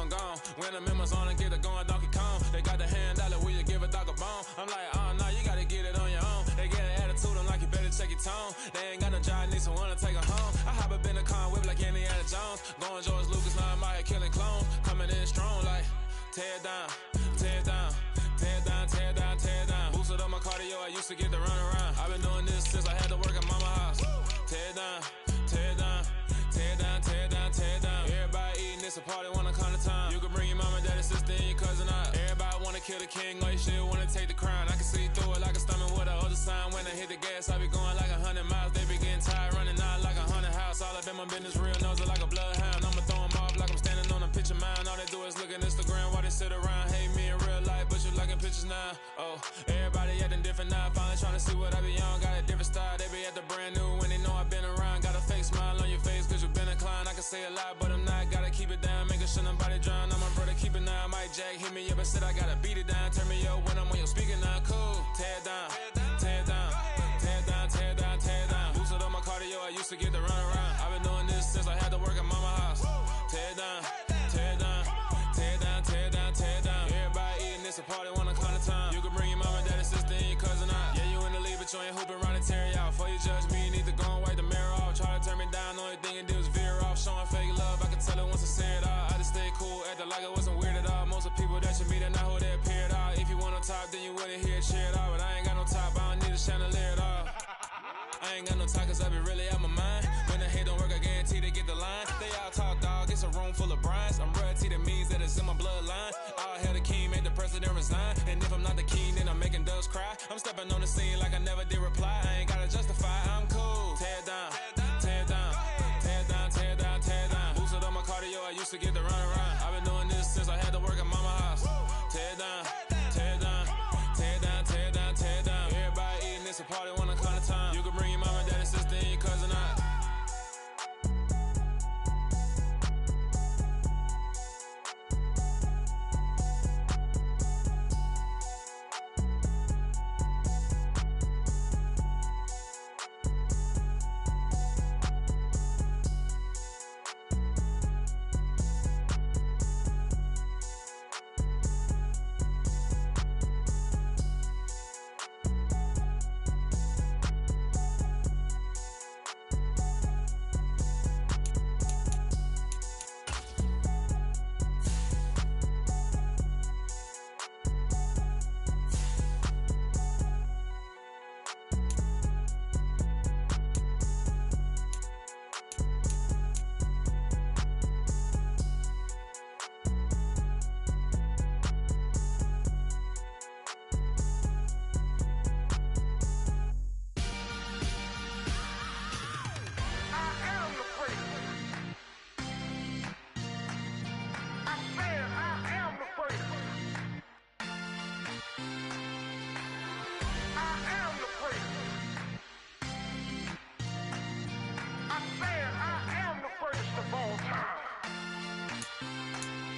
I'm gone. When the members on and get it going Donkey Kong. They got the hand dollar, will you give a dog a bone? I'm like, oh no, you gotta get it on your own. They get an attitude, I'm like, you better check your tone. They ain't got no job, need someone to take her home. I hop up in the car, whip like Indiana Jones. Going George Lucas, now I'm out here killing clones. Coming in strong like, tear it down, tear it down. Tear it down, tear it down, tear it down. Boosted up my cardio, I used to get to run around. I've been doing this since I had to work at mama house. Tear it down, tear it down, tear it down, tear it down, tear it down. Everybody eating this, a party wanna come to time. You can bring your mama, daddy, sister, and your cousin out. Everybody wanna kill the king, or you shit wanna take the crown. I can see through it like a stomach with a other sign. When I hit the gas, I be going like 100 miles. They be getting tired, running out like 100 house. All up in my business, real nose like a bloodhound. I'ma throw them off like I'm standing on a picture mound. All they do is look at Instagram while they sit around. Hate me in real life, but you liking pictures now. Oh, everybody acting different now. Finally trying to see what I be on. Got a different style, they be at the brand new when they know I've been around. Got a fake smile on your face cause you been inclined. I can say a lot, but I'm not. Gotta keep it down, making sure nobody drown. I'm my brother, keep it now. Mike Jack hit me up and said I gotta beat it down. Turn me up when I'm on your speaker now. Cool, tear it down, tear it down, tear it down, tear it down, tear it down. Boosted up my cardio, I used to get to run around. I've been doing this since I had to work at mama house. Tear it down, tear it down, tear it down, tear it down, tear it down. Everybody eating this, a party wanna come to time. You can bring your mama, daddy, sister, and your cousin out. Yeah, you in the lead, but you ain't hooping around and tear you out. Before you judge me, you need to go and wipe the mirror off. Try to turn me down, only thing you do is veer off. Showing fake love, I can tell it once I say it all. I just stay cool, acting like it wasn't weird at all. Most of the people that you meet are not who they appear at all. If you want on top, then you wouldn't hear it cheer at all. But I ain't got no top, I don't need a chandelier at all. I ain't got no talk cause I be really out my mind. When the hate don't work, I guarantee they get the line. They all talk, dog, it's a room full of brinds. I'm royalty, that means that it's in my bloodline. All hell the king, made the president resign. And if I'm not the king, then I'm making doves cry. I'm stepping on the scene like I never did reply. I ain't gotta justify, I'm cool. Tear it down, tear it down, tear it down, tear it down, tear it down. Boosted up my cardio, I used to get to run around. I've been doing this since I had to work at mama house. Tear it down, tear it down, tear it down, tear it down, tear it down. Everybody eating this, a party wanna come to time. You can bring your mama, daddy, sister, and your cousin out.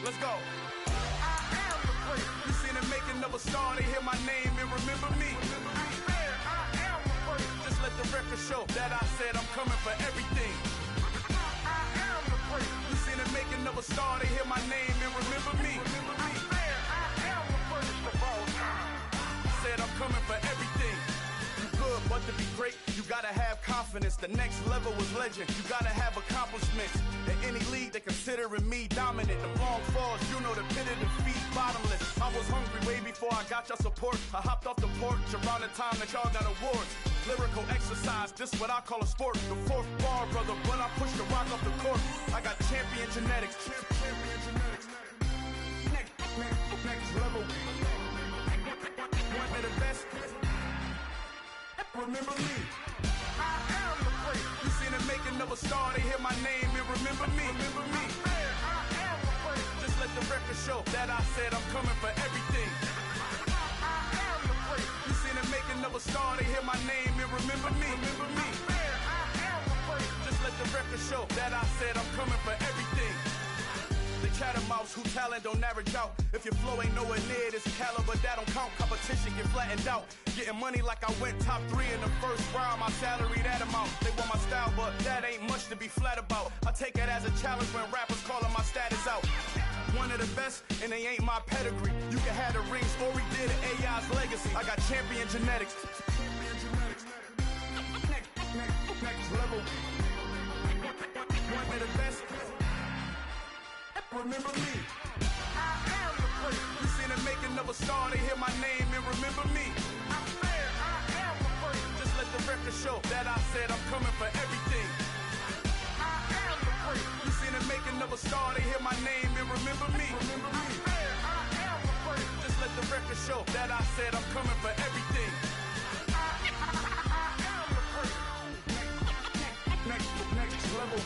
Let's go. I am the first. You seen the making of a star, they hear my name and remember me. I am the first. Just let the record show that I said I'm coming for everything. I am the first. You seen the making of a star, they hear my name and remember me. I am the first of all time. Said I'm coming for everything. Good, but to be great, you gotta have confidence. The next level was legend. You gotta have accomplishments. In any league, they considering me dominant. The long falls, you know the pit of defeat, bottomless. I was hungry way before I got your support. I hopped off the porch around the time that y'all got awards. Lyrical exercise, this what I call a sport. The fourth bar, brother, when I push the rock off the court. I got champion genetics. Champion genetics. Next level. One of the best. Remember me. I am the first. You seen the making of a star, they hear my name and remember me. Remember me. I am the first. Just let the record show that I said I'm coming for everything. I am the first. You seen the making of a star, they hear my name and remember me. Remember me. I am the first. Just let the record show that I said I'm coming for everything. The catamounts who talent don't average out. If your flow ain't nowhere near this caliber, that don't count. Competition get flattened out. Getting money like I went top 3 in the first round. My salary that amount. They want my style, but that ain't much to be flat about. I take it as a challenge when rappers calling my status out. one of the best, and they ain't my pedigree. You can have the rings, or we did it, AI's legacy. I got champion genetics. Next level. One of the best. Remember me. I am the place. You seen the making of a star, they hear my name and remember me. I said I am the place. Just let the record show that I said I'm coming for everything. I am the place. You seen the making of a star, they hear my name and remember me. I said I am the place. Just let the record show that I said I'm coming for everything. I am the place. Next level.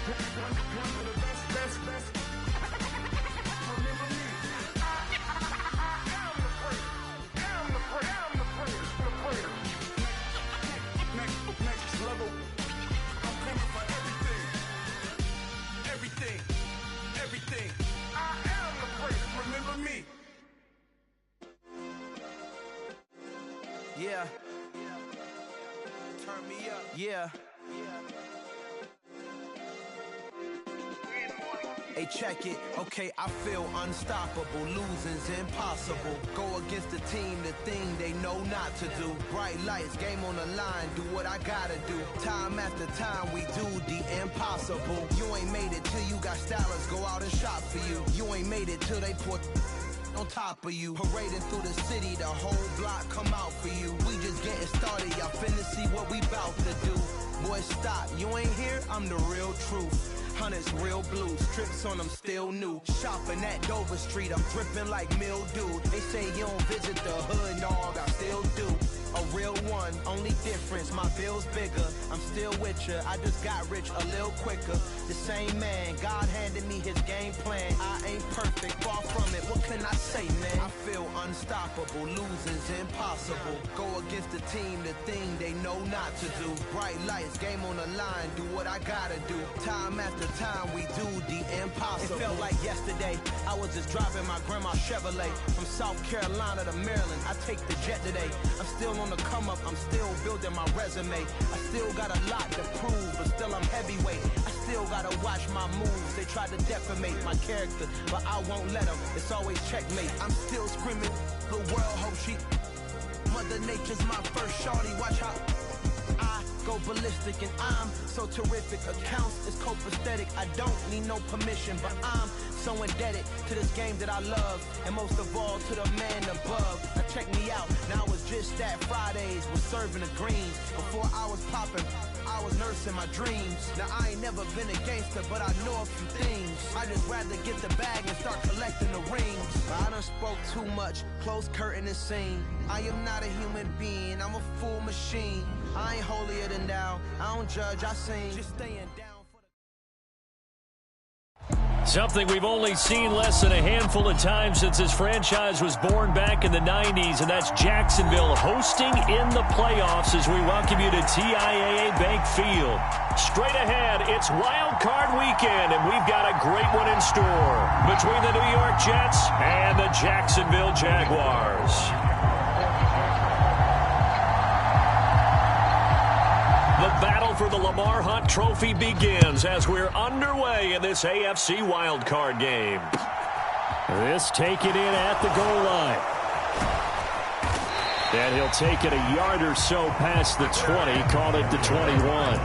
One of the best. Remember me. I am the place. Am the place. Next level. I'm coming for everything. I am the place. Remember me. Yeah. Turn me up. Yeah. Hey, check it. Okay, I feel unstoppable. Losing's impossible. Go against the team, the thing they know not to do. Bright lights, game on the line. Do what I gotta do. Time after time, we do the impossible. You ain't made it till you got stylists go out and shop for you. You ain't made it till they put on top of you. Parading through the city, the whole block come out for you. We just getting started, y'all finna see what we bout to do. Boy, stop, you ain't here, I'm the real truth. Hunters, real blues, strips on them still new. Shopping at Dover Street, I'm dripping like mildew. They say you don't visit the hood, dog, I still do. A real one, only difference, my bill's bigger. I'm still with ya, I just got rich a little quicker. The same man, God handed me his game plan. I ain't perfect, far from it, what can I say, man? I feel unstoppable, losing's impossible. Go against the team, the thing they know not to do. Bright lights, game on the line, do what I gotta do. Time after time, we do the impossible. It felt like yesterday, I was just driving my grandma's Chevrolet. From South Carolina to Maryland, I take the jet today. I'm still on the come up, I'm still building my resume. I still got a lot to prove, but still I'm heavyweight. I still gotta watch my moves. They try to defamate my character, but I won't let them. It's always checkmate. I'm still screaming, the world hope she. Mother Nature's my first shorty, watch how I go ballistic, and I'm so terrific. Accounts is copacetic. I don't need no permission, but I'm so indebted to this game that I love, and most of all to the man above. Now check me out, now it's just that Fridays was serving the greens. Before I was popping, I was nursing my dreams. Now I ain't never been a gangster, but I know a few things. I just rather get the bag and start collecting the rings. I done spoke too much, close curtain and scene. I am not a human being, I'm a full machine. I ain't holier than thou, I don't judge, I sing. Just staying down. Something we've only seen less than a handful of times since this franchise was born back in the 90s, and that's Jacksonville hosting in the playoffs as we welcome you to TIAA Bank Field. Straight ahead, it's Wild Card Weekend, and we've got a great one in store between the New York Jets and the Jacksonville Jaguars. The battle for the Lamar Hunt Trophy begins as we're underway in this AFC wildcard game. This taken in at the goal line. And he'll take it a yard or so past the 20, call it the 21.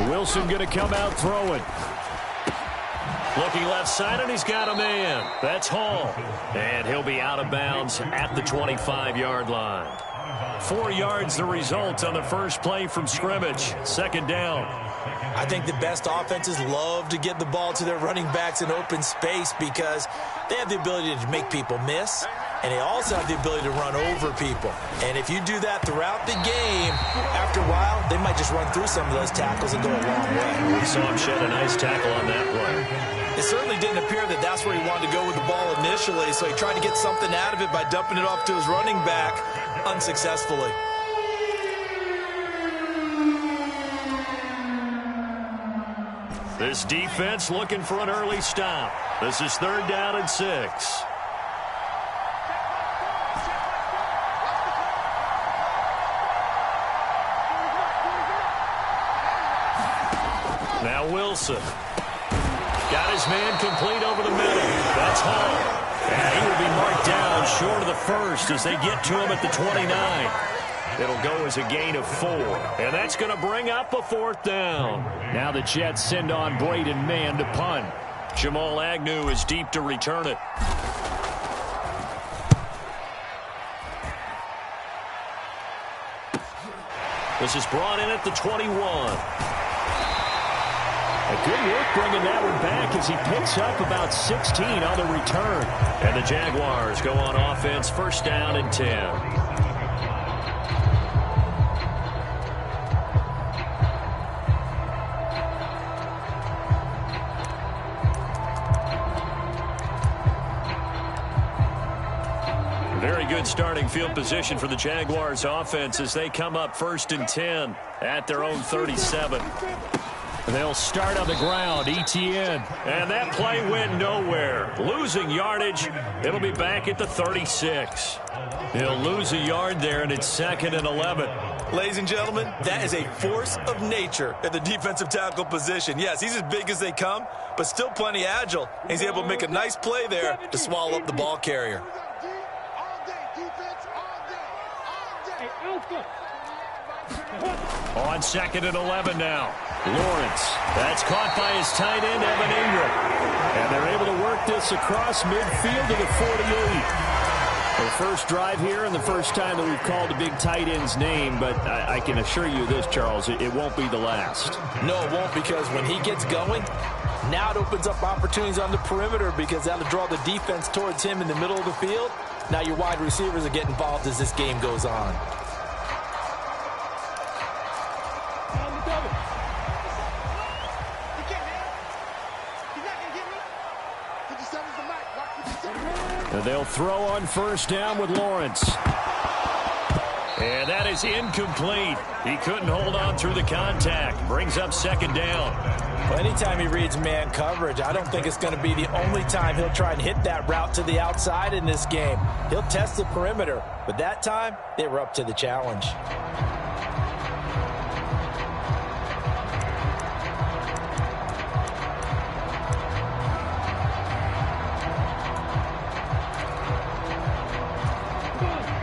Wilson going to come out throwing. Looking left side, and he's got a man. That's Hall. And he'll be out of bounds at the 25-yard line. 4 yards the result on the first play from scrimmage. Second down. I think the best offenses love to get the ball to their running backs in open space because they have the ability to make people miss, and they also have the ability to run over people. And if you do that throughout the game, after a while, they might just run through some of those tackles and go a long way. We saw him shed a nice tackle on that play. It certainly didn't appear that that's where he wanted to go with the ball initially, so he tried to get something out of it by dumping it off to his running back unsuccessfully. This defense looking for an early stop. This is 3rd down and 6. Now Wilson. Got his man complete over the middle. That's Hall. And he will be marked down short of the first as they get to him at the 29. It'll go as a gain of 4. And that's going to bring up a 4th down. Now the Jets send on Braden Mann to punt. Jamal Agnew is deep to return it. This is brought in at the 21. A good work bringing that one back as he picks up about 16 on the return. And the Jaguars go on offense, 1st down and 10. Very good starting field position for the Jaguars offense as they come up 1st and 10 at their own 37. They'll start on the ground, Etienne. And that play went nowhere. Losing yardage. It'll be back at the 36. He'll lose a yard there, and it's 2nd and 11. Ladies and gentlemen, that is a force of nature at the defensive tackle position. Yes, he's as big as they come, but still plenty agile. He's able to make a nice play there to swallow up the ball carrier. On 2nd and 11 now. Lawrence. That's caught by his tight end, Evan Ingram. And they're able to work this across midfield to the 48. Their first drive here and the first time that we've called a big tight end's name, but I can assure you this, Charles, it won't be the last. No, it won't, because when he gets going, now it opens up opportunities on the perimeter because that'll draw the defense towards him in the middle of the field. Now your wide receivers will get involved as this game goes on. And they'll throw on 1st down with Lawrence. And that is incomplete. He couldn't hold on through the contact. Brings up 2nd down. Well, anytime he reads man coverage, I don't think it's going to be the only time he'll try and hit that route to the outside in this game. He'll test the perimeter, but that time they were up to the challenge.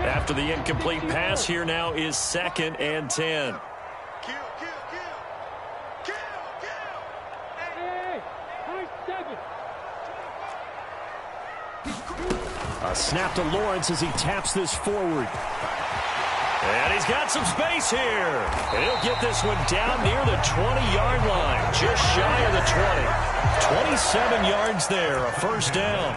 After the incomplete pass, here now is 2nd and 10. A snap to Lawrence as he taps this forward. And he's got some space here. And he'll get this one down near the 20-yard line, just shy of the 20. 27 yards there, a 1st down.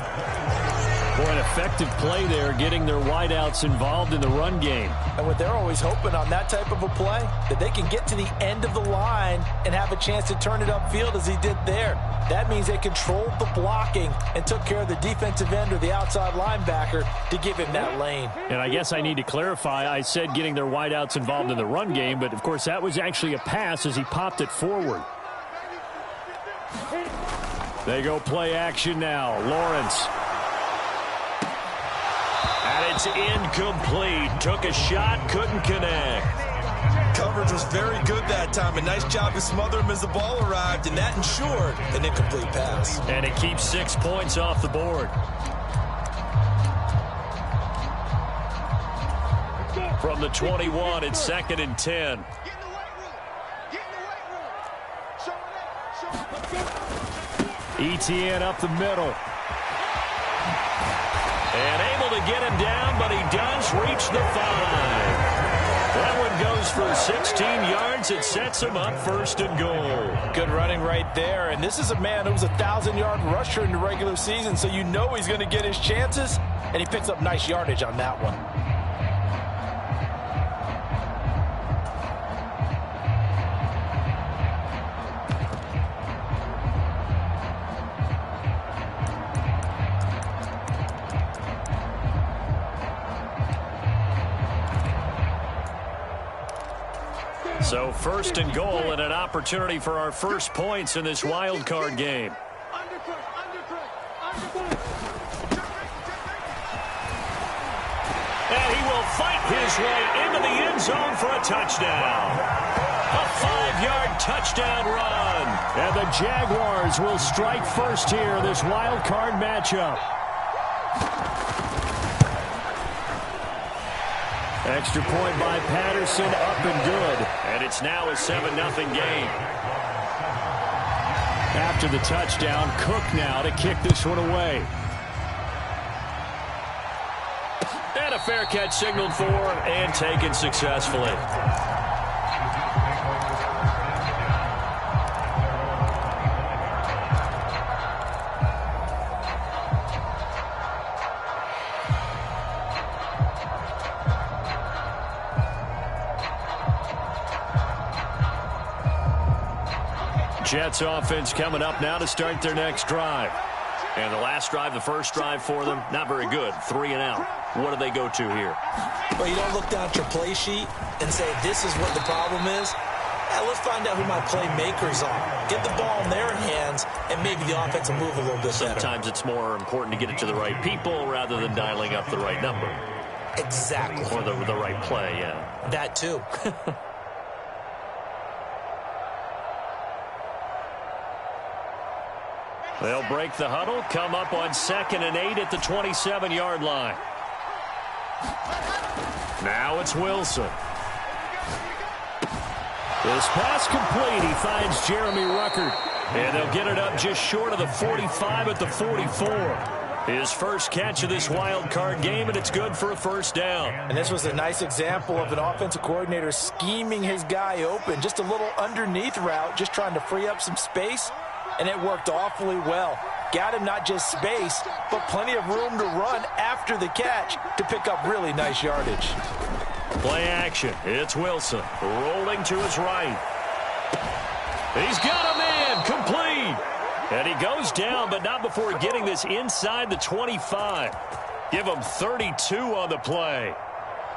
Boy, an effective play there, getting their wideouts involved in the run game. And what they're always hoping on that type of a play, that they can get to the end of the line and have a chance to turn it upfield as he did there. That means they controlled the blocking and took care of the defensive end or the outside linebacker to give him that lane. And I guess I need to clarify, I said getting their wideouts involved in the run game, but of course that was actually a pass as he popped it forward. They go play action now. Lawrence. And it's incomplete. Took a shot, couldn't connect. Coverage was very good that time. A nice job to smother him as the ball arrived, and that ensured an incomplete pass. And it keeps 6 points off the board. From the 21, it's 2nd and 10. Etienne up the middle. And able to get him down, but he does reach the 5. That one goes for 16 yards. It sets him up first and goal. Good running right there. And this is a man who was a 1,000-yard rusher in the regular season, so you know he's going to get his chances. And he picks up nice yardage on that one. So first and goal and an opportunity for our first points in this wild card game. And he will fight his way into the end zone for a touchdown. A 5-yard touchdown run. And the Jaguars will strike first here in this wild card matchup. Extra point by Patterson, up and good. And it's now a 7-0 game. After the touchdown, Cook now to kick this one away. And a fair catch signaled for and taken successfully. Jets offense coming up now to start their next drive. And the last drive, the first drive for them, not very good. 3 and out. What do they go to here? Well, you don't look down at your play sheet and say, this is what the problem is. Yeah, let's find out who my playmakers are. Get the ball in their hands, and maybe the offense will move a little bit better. Sometimes it's more important to get it to the right people rather than dialing up the right number. Exactly. Or the right play, yeah. That too. They'll break the huddle, come up on 2nd and 8 at the 27-yard line. Now it's Wilson. This pass complete. He finds Jeremy Ruckert. And they'll get it up just short of the 45 at the 44. His first catch of this wild card game, and it's good for a first down. And this was a nice example of an offensive coordinator scheming his guy open. Just a little underneath route, just trying to free up some space. And it worked awfully well. Got him not just space, but plenty of room to run after the catch to pick up really nice yardage. Play action. It's Wilson rolling to his right. He's got a man complete. And he goes down, but not before getting this inside the 25. Give him 32 on the play.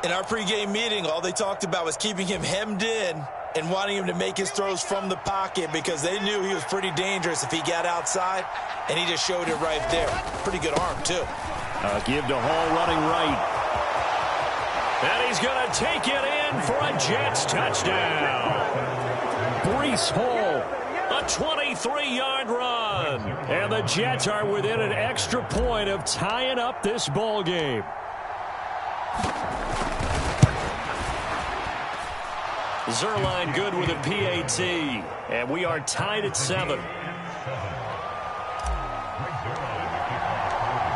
In our pregame meeting, all they talked about was keeping him hemmed in and wanting him to make his throws from the pocket because they knew he was pretty dangerous if he got outside, and he just showed it right there. Pretty good arm, too. Give to Hall running right. And he's going to take it in for a Jets touchdown. Breece Hall, a 23-yard run. And the Jets are within an extra point of tying up this ball game. Zerline good with a PAT, and we are tied at 7.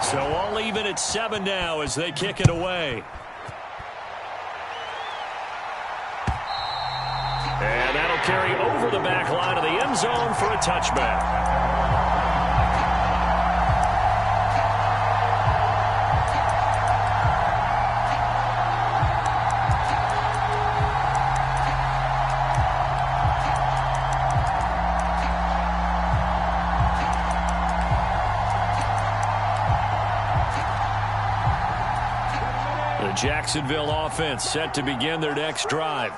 So all even at 7 now as they kick it away. And that'll carry over the back line of the end zone for a touchback. Jacksonville offense set to begin their next drive.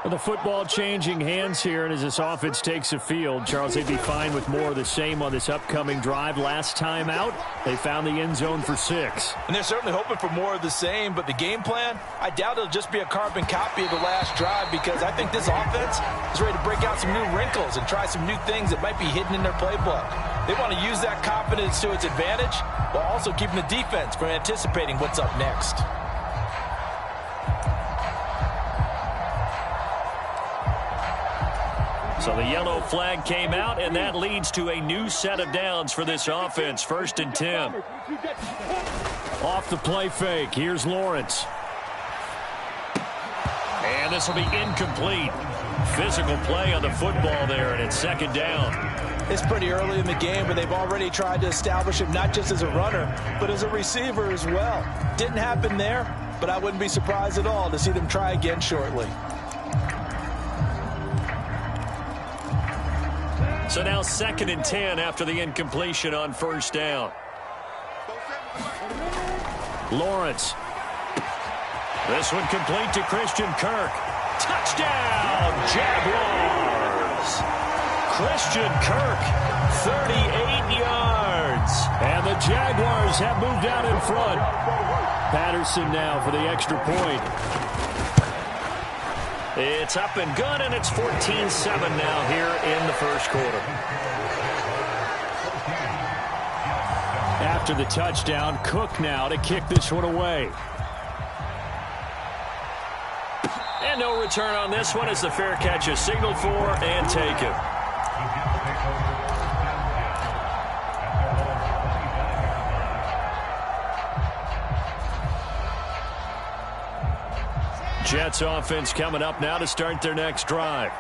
Well, the football changing hands here, and as this offense takes the field, Charles, they'd be fine with more of the same on this upcoming drive. Last time out, they found the end zone for 6. And they're certainly hoping for more of the same, but the game plan, I doubt it'll just be a carbon copy of the last drive because I think this offense is ready to break out some new wrinkles and try some new things that might be hidden in their playbook. They want to use that confidence to its advantage while also keeping the defense from anticipating what's up next. So the yellow flag came out, and that leads to a new set of downs for this offense. 1st and 10. Off the play fake. Here's Lawrence. And this will be incomplete. Physical play on the football there, and it's 2nd down. It's pretty early in the game, but they've already tried to establish him not just as a runner, but as a receiver as well. Didn't happen there, but I wouldn't be surprised at all to see them try again shortly. So now 2nd and 10 after the incompletion on 1st down. Lawrence. This one complete to Christian Kirk. Touchdown, Jaguars! Christian Kirk, 38 yards. And the Jaguars have moved out in front. Patterson now for the extra point. It's up and good, and it's 14-7 now here in the 1st quarter. After the touchdown, Cook now to kick this one away. And no return on this one as the fair catch is signaled for and taken. Jets offense coming up now to start their next drive.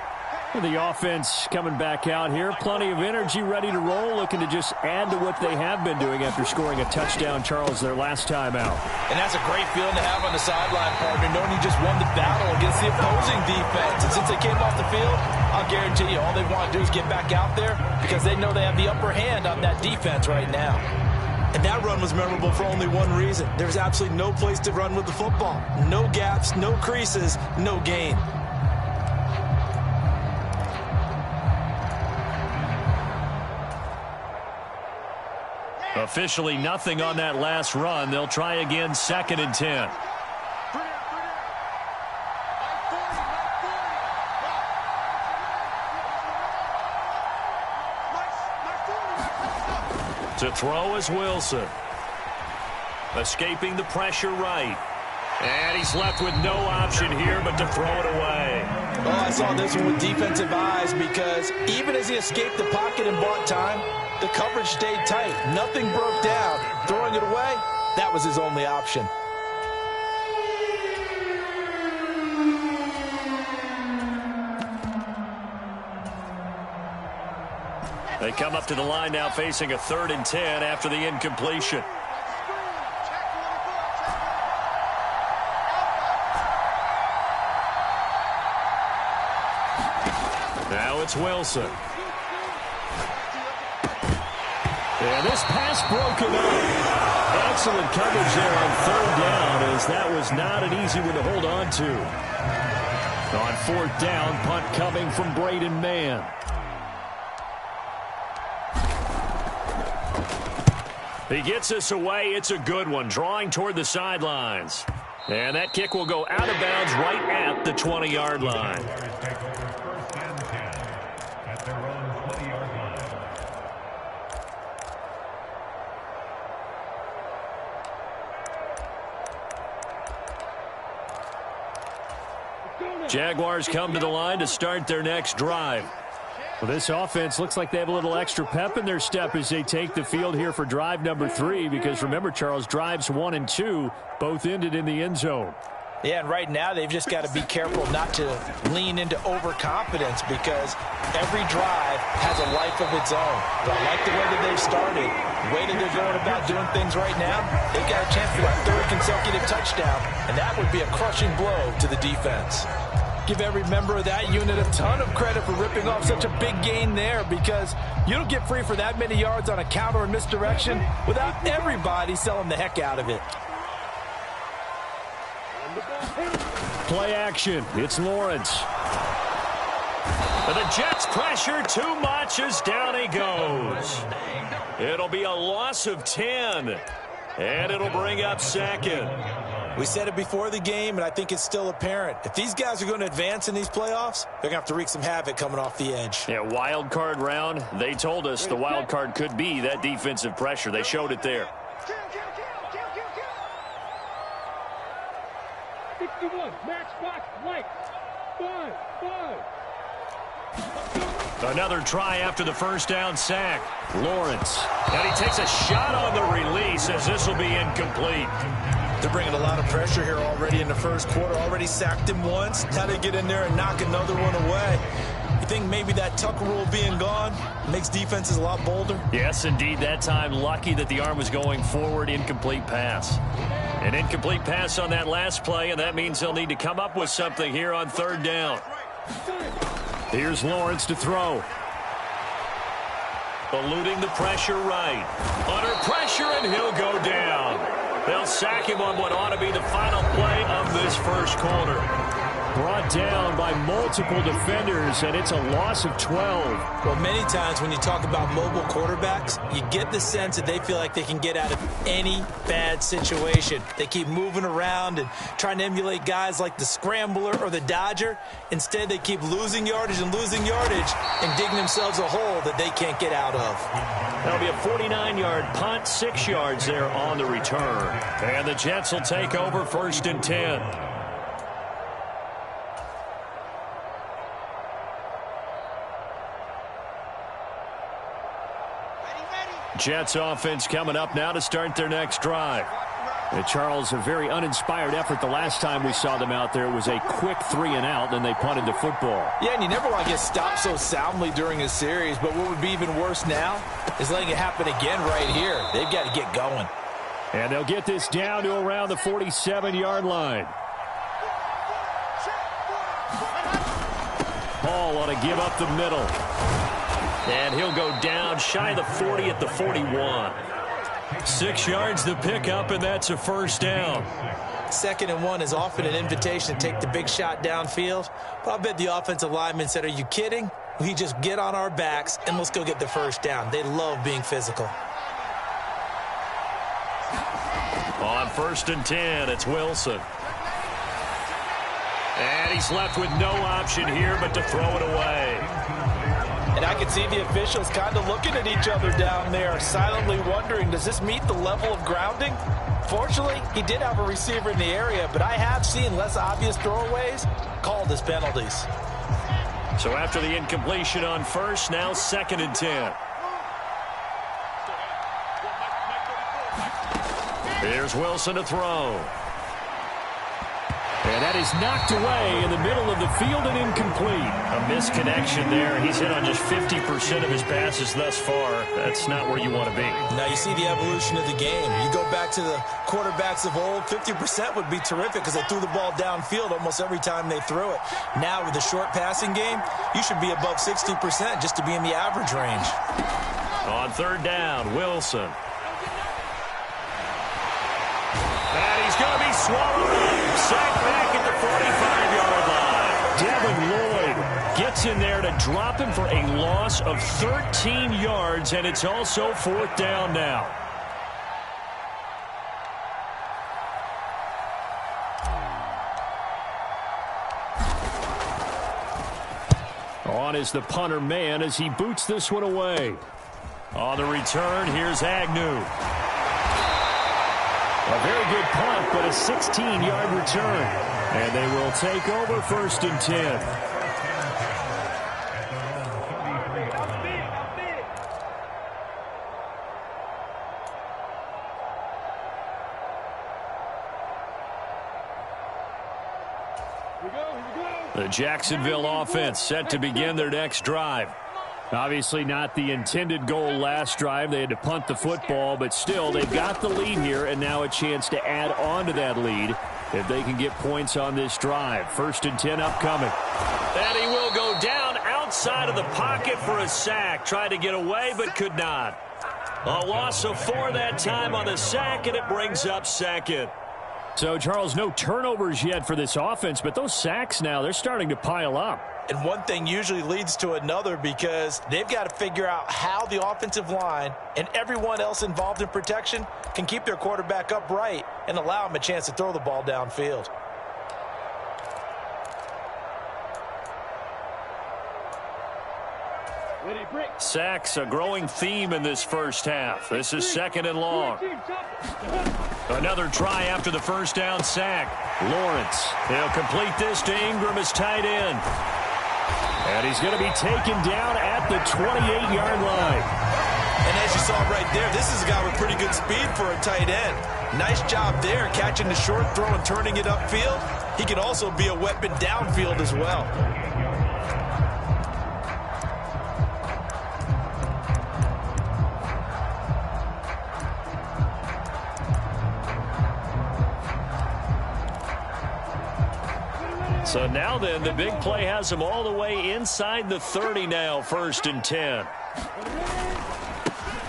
The offense coming back out here. Plenty of energy, ready to roll, looking to just add to what they have been doing after scoring a touchdown, Charles, their last time out. And that's a great feeling to have on the sideline, partner, knowing you just won the battle against the opposing defense. And since they came off the field, I'll guarantee you all they want to do is get back out there because they know they have the upper hand on that defense right now. And that run was memorable for only one reason. There's absolutely no place to run with the football. No gaps, no creases, no gain. Officially nothing on that last run. They'll try again 2nd and 10. To throw is Wilson. Escaping the pressure right. And he's left with no option here but to throw it away. Well, I saw this one with defensive eyes because even as he escaped the pocket and bought time, the coverage stayed tight. Nothing broke down. Throwing it away, that was his only option. They come up to the line now facing a 3rd and 10 after the incompletion. Now it's Wilson. And this pass broken up. Excellent coverage there on 3rd down, as that was not an easy one to hold on to. On 4th down, punt coming from Braden Mann. He gets us away. It's a good one, drawing toward the sidelines. And that kick will go out of bounds right at the 20-yard line. Jaguars come to the line to start their next drive. Well, this offense looks like they have a little extra pep in their step as they take the field here for drive number 3, because remember, Charles, drives 1 and 2 both ended in the end zone. Yeah, and right now they've just got to be careful not to lean into overconfidence because every drive has a life of its own. But I like the way that they've started, the way that they're going about doing things right now. They've got a chance for that 3rd consecutive touchdown, and that would be a crushing blow to the defense. Give every member of that unit a ton of credit for ripping off such a big gain there, because you don't get free for that many yards on a counter and misdirection without everybody selling the heck out of it. Play action. It's Lawrence. But the Jets pressure too much as down he goes. It'll be a loss of 10, and it'll bring up 2nd. We said it before the game, and I think it's still apparent. If these guys are going to advance in these playoffs, they're going to have to wreak some havoc coming off the edge. Yeah, wild card round. They told us the wild card could be that defensive pressure. They showed it there. 61, match box, light, 5. Another try after the first down sack. Lawrence. And he takes a shot on the release as this will be incomplete. They're bringing a lot of pressure here already in the first quarter. Already sacked him once. How to get in there and knock another one away. You think maybe that Tucker rule being gone makes defenses a lot bolder? Yes, indeed. That time, lucky that the arm was going forward. Incomplete pass. An incomplete pass on that last play, and that means they'll need to come up with something here on third down. Here's Lawrence to throw. Eluding the pressure right. Under pressure, and he'll go down. They'll sack him on what ought to be the final play of this first quarter. Brought down by multiple defenders, and it's a loss of 12. Well, many times when you talk about mobile quarterbacks, you get the sense that they feel like they can get out of any bad situation. They keep moving around and trying to emulate guys like the Scrambler or the Dodger. Instead, they keep losing yardage and digging themselves a hole that they can't get out of. That'll be a 49-yard punt, 6 yards there on the return. And the Jets will take over 1st and 10. Jets offense coming up now to start their next drive. Charles, a very uninspired effort the last time we saw them out there. It was a quick 3-and-out, then they punted the football. Yeah, and you never want to get stopped so soundly during a series, but what would be even worse now is letting it happen again right here. They've got to get going. And they'll get this down to around the 47-yard line. Hall ought to give up the middle. And he'll go down shy of the 40 at the 41. 6 yards to pick up, and that's a first down. 2nd and 1 is often an invitation to take the big shot downfield. But I bet the offensive lineman said, are you kidding? We just get on our backs, and let's go get the first down. They love being physical. On 1st and 10, it's Wilson. And he's left with no option here but to throw it away. And I can see the officials kind of looking at each other down there, silently wondering, does this meet the level of grounding? Fortunately, he did have a receiver in the area, but I have seen less obvious throwaways called as penalties. So after the incompletion on 1st, now 2nd and 10. Here's Wilson to throw. And that is knocked away in the middle of the field and incomplete. A misconnection there. He's hit on just 50% of his passes thus far. That's not where you want to be. Now you see the evolution of the game. You go back to the quarterbacks of old, 50% would be terrific because they threw the ball downfield almost every time they threw it. Now with the short passing game, you should be above 60% just to be in the average range. On 3rd down, Wilson. And he's going to be swallowed up. Sacked back at the 45-yard line. Devin Lloyd gets in there to drop him for a loss of 13 yards, and it's also 4th down now. On is the punter man as he boots this one away. On the return, here's Agnew. A very good punt, but a 16-yard return. And they will take over 1st and 10. The Jacksonville offense set to begin their next drive. Obviously not the intended goal last drive. They had to punt the football, but still they've got the lead here and now a chance to add on to that lead if they can get points on this drive. 1st and 10 upcoming. And he will go down outside of the pocket for a sack. Tried to get away but could not. A loss of 4 that time on the sack, and it brings up 2nd. So, Charles, no turnovers yet for this offense, but those sacks now, they're starting to pile up. And one thing usually leads to another because they've got to figure out how the offensive line and everyone else involved in protection can keep their quarterback upright and allow him a chance to throw the ball downfield. Sacks, a growing theme in this first half. This is 2nd and long. Another try after the first down sack. Lawrence, he'll complete this to Ingram as tight end. And he's going to be taken down at the 28-yard line. And as you saw right there, this is a guy with pretty good speed for a tight end. Nice job there, catching the short throw and turning it upfield. He can also be a weapon downfield as well. So now then, the big play has him all the way inside the 30 now, 1st and 10.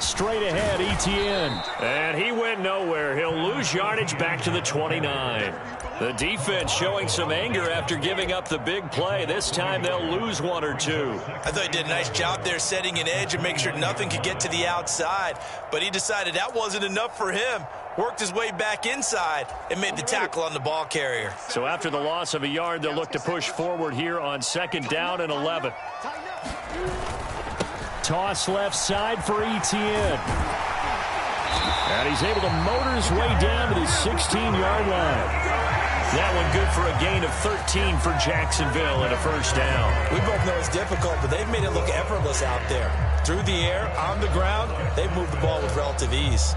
Straight ahead, Etienne. And he went nowhere. He'll lose yardage back to the 29. The defense showing some anger after giving up the big play. This time they'll lose 1 or 2. I thought he did a nice job there setting an edge and make sure nothing could get to the outside. But he decided that wasn't enough for him. Worked his way back inside and made the tackle on the ball carrier. So after the loss of a yard, they'll look to push forward here on 2nd down and 11. Toss left side for Etienne. And he's able to motor his way down to the 16-yard line. That one good for a gain of 13 for Jacksonville and a 1st down. We both know it's difficult, but they've made it look effortless out there. Through the air, on the ground, they've moved the ball with relative ease.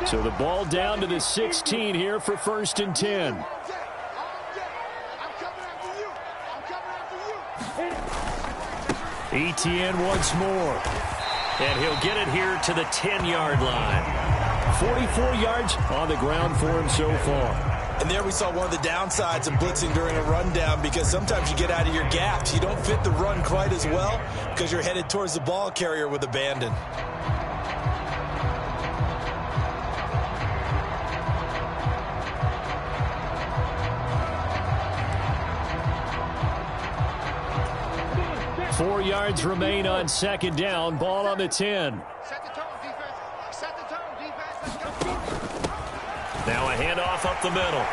So the ball down to the 16 here for 1st and 10. Etienne once more. And he'll get it here to the 10-yard line. 44 yards on the ground for him so far. And there we saw one of the downsides of blitzing during a rundown, because sometimes you get out of your gaps. You don't fit the run quite as well because you're headed towards the ball carrier with abandon. Four yards remain on 2nd down. Ball on the 10. Set the tone, defense. Set the tone, defense. Let's go. Now a handoff up the middle.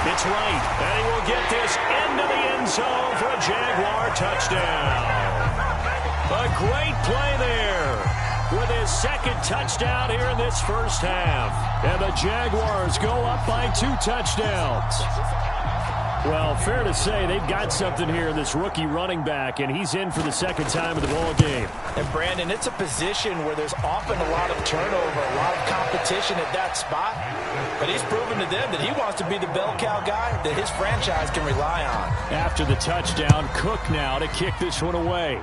It's right. And he will get this into the end zone for a Jaguar touchdown. A great play there with his 2nd touchdown here in this 1st half. And the Jaguars go up by 2 touchdowns. Well, fair to say they've got something here, this rookie running back, and he's in for the 2nd time of the ball game. And, Brandon, it's a position where there's often a lot of turnover, a lot of competition at that spot. But he's proven to them that he wants to be the bell cow guy that his franchise can rely on. After the touchdown, Cook now to kick this one away.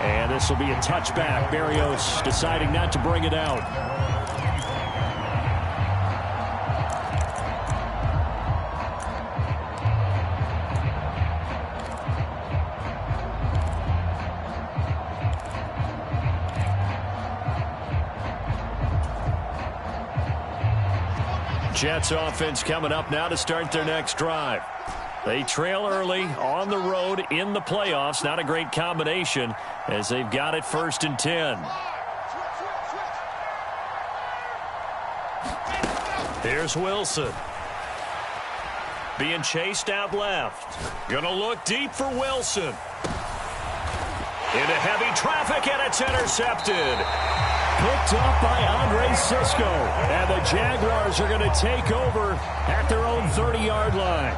And this will be a touchback. Berrios deciding not to bring it out. Jets offense coming up now to start their next drive. They trail early on the road in the playoffs. Not a great combination as they've got it 1st and 10. Here's Wilson. Being chased out left. Gonna look deep for Wilson. Into heavy traffic, and it's intercepted. Picked up by Andre Sisco. And the Jaguars are going to take over at their own 30-yard line.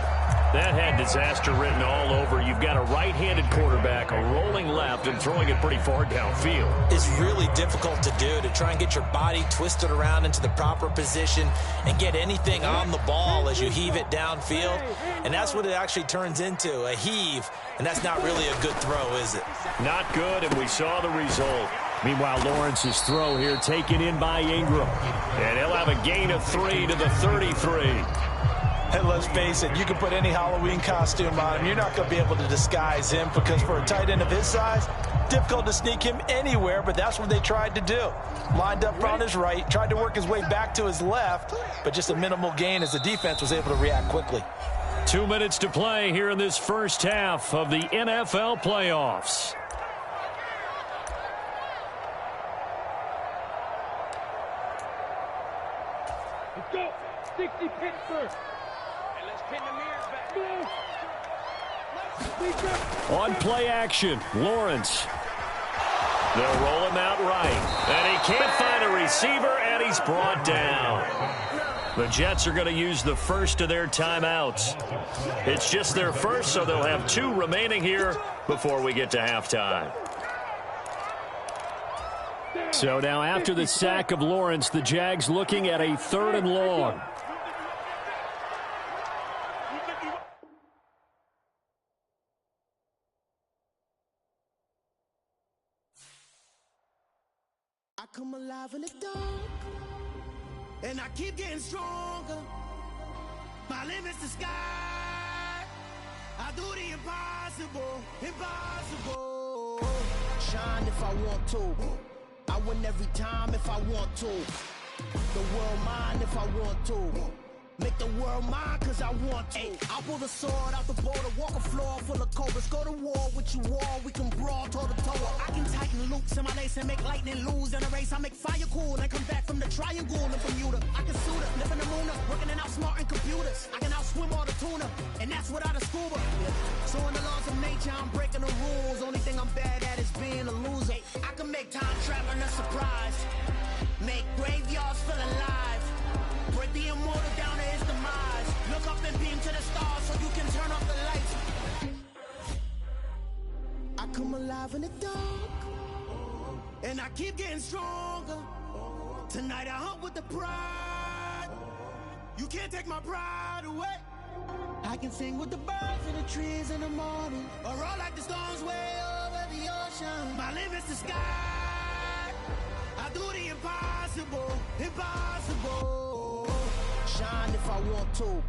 That had disaster written all over. You've got a right-handed quarterback, a rolling left, and throwing it pretty far downfield. It's really difficult to do, to try and get your body twisted around into the proper position and get anything on the ball as you heave it downfield. And that's what it actually turns into, a heave. And that's not really a good throw, is it? Not good, and we saw the result. Meanwhile, Lawrence's throw here taken in by Ingram. And he'll have a gain of 3 to the 33. And let's face it, you can put any Halloween costume on him. You're not going to be able to disguise him, because for a tight end of his size, difficult to sneak him anywhere, but that's what they tried to do. Lined up on his right, tried to work his way back to his left, but just a minimal gain as the defense was able to react quickly. 2 minutes to play here in this first half of the NFL playoffs. Let's go. 60 Pittsburgh. And let's pin the mirrors back. On play action, Lawrence. They'll roll him out right. And he can't find a receiver, and he's brought down. The Jets are going to use the first of their timeouts. It's just their first, so they'll have 2 remaining here before we get to halftime. So now after the sack of Lawrence, the Jags looking at a 3rd and long. I come alive in the dark, and I keep getting stronger. My limit's the sky. I do the impossible, impossible. Shine if I want to. I win every time if I want to. The world mine if I want to. Make the world mine cause I want to. Ay, I'll pull the sword out the border, walk a floor full of cobras. Go to war with you all, we can brawl toe to toe. I can tighten loops in my lace and make lightning lose in a race. I make fire cool and come back from the triangle in Bermuda. I can suit it, live in the moon, working and outsmarting computers. I can outswim all the tuna, and that's without a scuba. So in the laws of nature, I'm breaking the rules. Only thing I'm bad at is being a loser. I can make time traveling a surprise. Make graveyards feel alive. Break the immortal down to his demise. Look up and beam to the stars so you can turn off the lights. I come alive in the dark, and I keep getting stronger. Tonight I hunt with the pride. You can't take my pride away. I can sing with the birds and the trees in the morning, or roll like the storms way over the ocean. My limit's the sky. I do the impossible, impossible. Shine if I want to.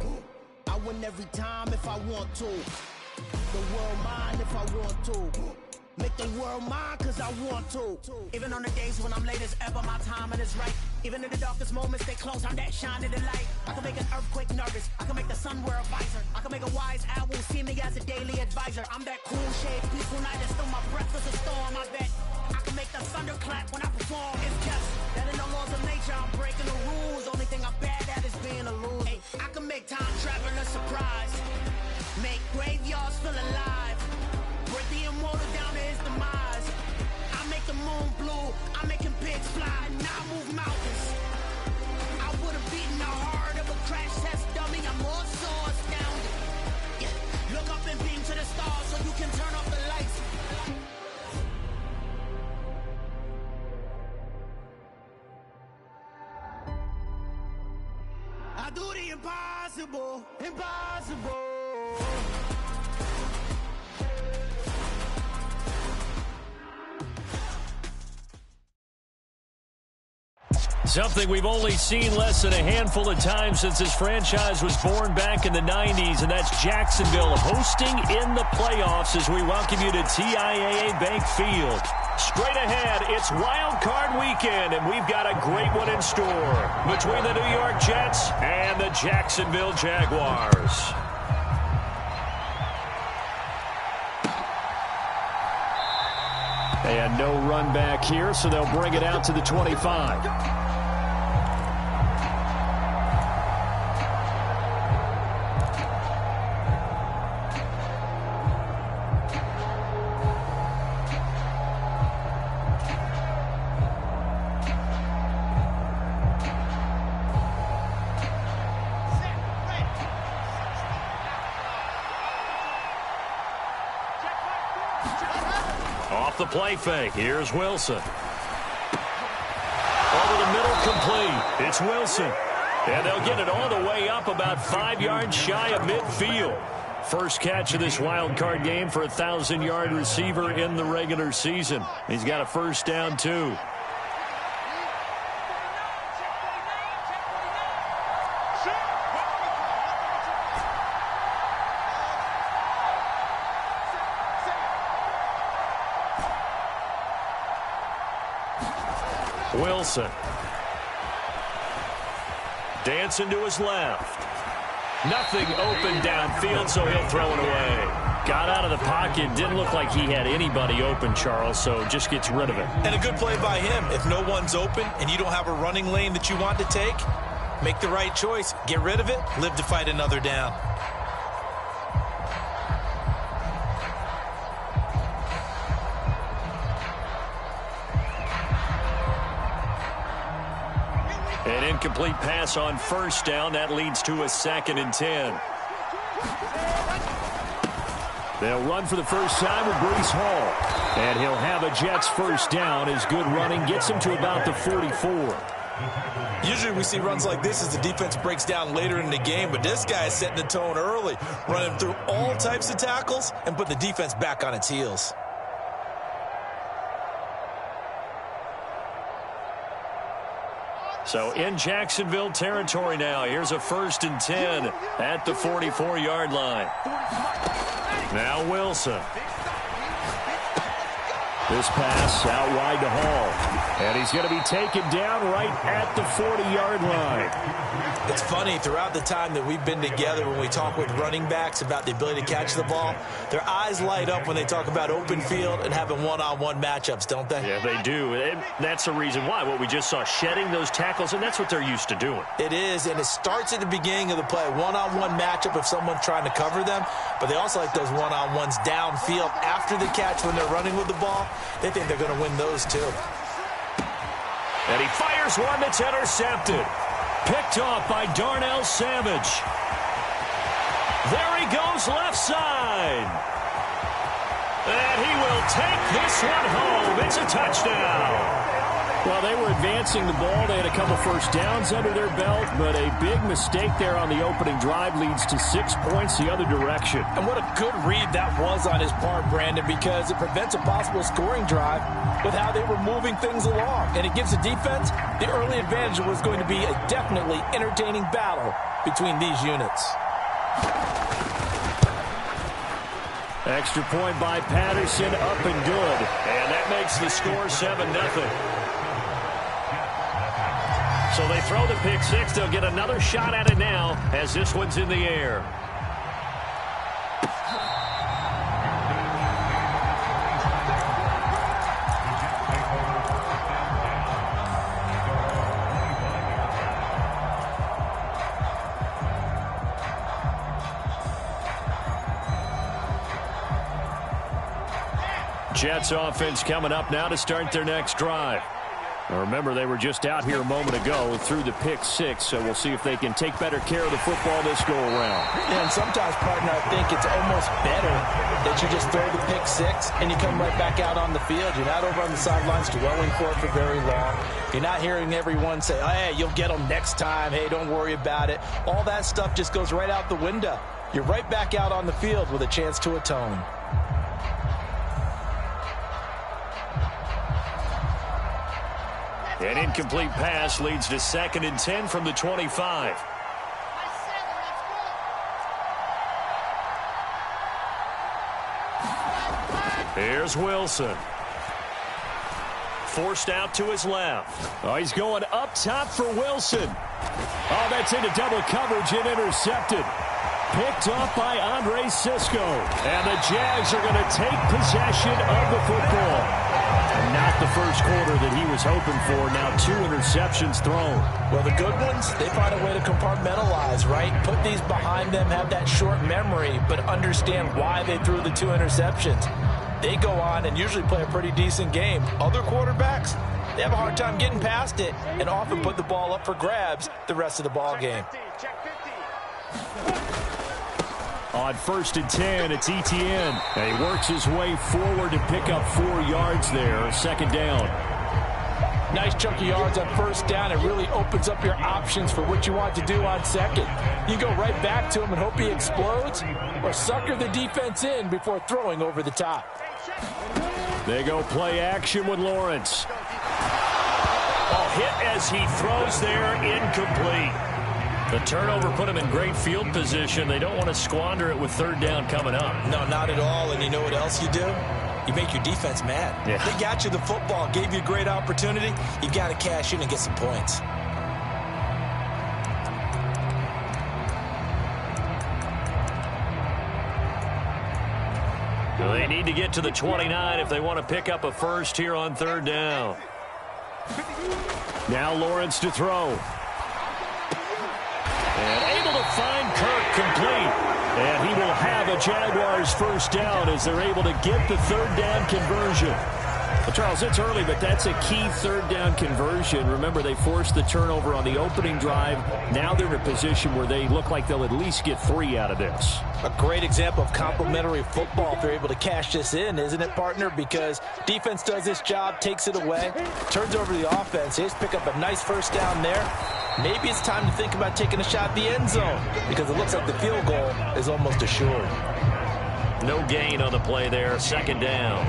I win every time if I want to. The world mine if I want to. Make the world mine cause I want to. Even on the days when I'm late as ever, my timing is right. Even in the darkest moments, stay close, I'm that shining the light. I can make an earthquake nervous, I can make the sun wear a visor. I can make a wise owl see me as a daily advisor. I'm that cool shade, peaceful night, and still my breath is a storm, I bet. I can make the thunder clap when I perform. It's just that in the laws of nature, I'm breaking the rules. Only thing I'm bad at is being a loser. Hey, I can make time travel a surprise. Make graveyards feel alive. Break the immortal down to his demise. I make the moon blue. I'm making pigs fly. Now I move mountains. I would have beaten the heart of a crash test dummy. I'm more so astounded. Yeah. Look up and beam to the stars so you can turn off the lights. I do the impossible, impossible. Something we've only seen less than a handful of times since this franchise was born back in the 90s, and that's Jacksonville hosting in the playoffs as we welcome you to TIAA Bank Field. Straight ahead, it's Wild Card Weekend, and we've got a great one in store between the New York Jets and the Jacksonville Jaguars. And no run back here, so they'll bring it out to the 25. Off the play fake, here's Wilson. Over the middle, complete. It's Wilson. And they'll get it all the way up about 5 yards shy of midfield. First catch of this wild card game for a 1,000-yard receiver in the regular season. He's got a first down, too. Wilson. Dancing to his left. Nothing open downfield, so he'll throw it away. Got out of the pocket. Didn't look like he had anybody open, Charles, so just gets rid of it. And a good play by him. If no one's open and you don't have a running lane that you want to take, make the right choice. Get rid of it. Live to fight another down. An incomplete pass on first down. That leads to a 2nd and 10. They'll run for the first time with Breece Hall. And he'll have a Jets first down as good running gets him to about the 44. Usually we see runs like this as the defense breaks down later in the game, but this guy is setting the tone early, running through all types of tackles and put the defense back on its heels. So in Jacksonville territory now. Here's a 1st and 10 at the 44-yard line. Now Wilson. This pass out wide to Hall. And he's going to be taken down right at the 40-yard line. It's funny, throughout the time that we've been together, when we talk with running backs about the ability to catch the ball, their eyes light up when they talk about open field and having one-on-one matchups, don't they? Yeah, they do. And that's the reason why. What we just saw, shedding those tackles, and that's what they're used to doing. It is, and it starts at the beginning of the play. One-on-one matchup if someone's trying to cover them, but they also like those one-on-ones downfield after the catch when they're running with the ball. They think they're going to win those too. And he fires one that's intercepted. Picked off by Darnell Savage. There he goes left side. And he will take this one home. It's a touchdown. Well, they were advancing the ball. They had a couple first downs under their belt, but a big mistake there on the opening drive leads to 6 points the other direction. And what a good read that was on his part, Brandon, because it prevents a possible scoring drive with how they were moving things along. And it gives the defense the early advantage. Was going to be a definitely entertaining battle between these units. Extra point by Patterson, up and good. And that makes the score 7-0. So they throw the pick six. They'll get another shot at it now as this one's in the air. Jets offense coming up now to start their next drive. Now remember, they were just out here a moment ago through the pick six, so we'll see if they can take better care of the football this go-around. Yeah, and sometimes, partner, I think it's almost better that you just throw the pick six and you come right back out on the field. You're not over on the sidelines dwelling for it for very long. You're not hearing everyone say, oh, hey, you'll get them next time. Hey, don't worry about it. All that stuff just goes right out the window. You're right back out on the field with a chance to atone. An incomplete pass leads to 2nd and 10 from the 25. Here's Wilson. Forced out to his left. Oh, he's going up top for Wilson. Oh, that's into double coverage and intercepted. Picked off by Andre Sisco. And the Jags are going to take possession of the football. Not the first quarter that he was hoping for. Now 2 interceptions thrown. Well, the good ones, they find a way to compartmentalize, right? Put these behind them, have that short memory, but understand why they threw the 2 interceptions. They go on and usually play a pretty decent game. Other quarterbacks, they have a hard time getting past it and often put the ball up for grabs the rest of the ball game. On 1st and 10, it's Etienne. And he works his way forward to pick up 4 yards there. 2nd down. Nice chunk of yards on 1st down. It really opens up your options for what you want to do on 2nd. You go right back to him and hope he explodes, or sucker the defense in before throwing over the top. They go play action with Lawrence. A hit as he throws there, incomplete. The turnover put him in great field position. They don't want to squander it with 3rd down coming up. No, not at all. And you know what else you do? You make your defense mad. Yeah. They got you the football, gave you a great opportunity. You got to cash in and get some points. They need to get to the 29 if they want to pick up a first here on third down. Now Lawrence to throw. And able to find Kirk complete. And he will have a Jaguars first down as they're able to get the third down conversion. Well, Charles, it's early, but that's a key third down conversion. Remember, they forced the turnover on the opening drive. Now they're in a position where they look like they'll at least get 3 out of this. A great example of complementary football if they're able to cash this in, isn't it, partner? Because defense does this job, takes it away, turns over the offense. They just pick up a nice first down there. Maybe it's time to think about taking a shot at the end zone because it looks like the field goal is almost assured. No gain on the play there, second down.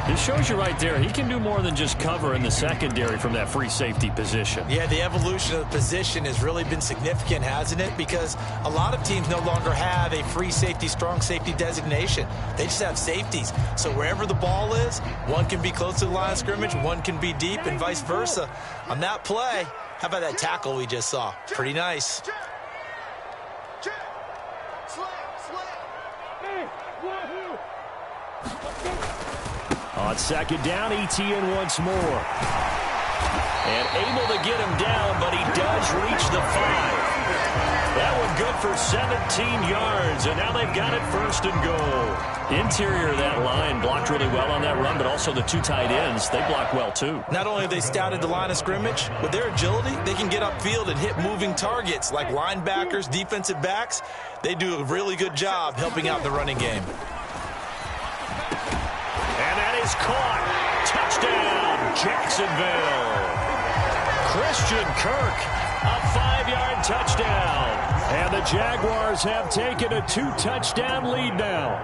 This shows you right there, he can do more than just cover in the secondary from that free safety position. Yeah, the evolution of the position has really been significant, hasn't it? Because a lot of teams no longer have a free safety, strong safety designation. They just have safeties. So wherever the ball is, one can be close to the line of scrimmage, one can be deep, and vice versa. On that play, how about that tackle we just saw? Pretty nice. On second down, ETN once more. And able to get him down, but he does reach the 5. That one good for 17 yards, and now they've got it first and goal. Interior of that line blocked really well on that run, but also the 2 tight ends, they block well too. Not only have they scouted the line of scrimmage, with their agility, they can get upfield and hit moving targets like linebackers, defensive backs. They do a really good job helping out the running game. Caught. Touchdown, Jacksonville. Christian Kirk, a 5-yard touchdown. And the Jaguars have taken a 2-touchdown lead now.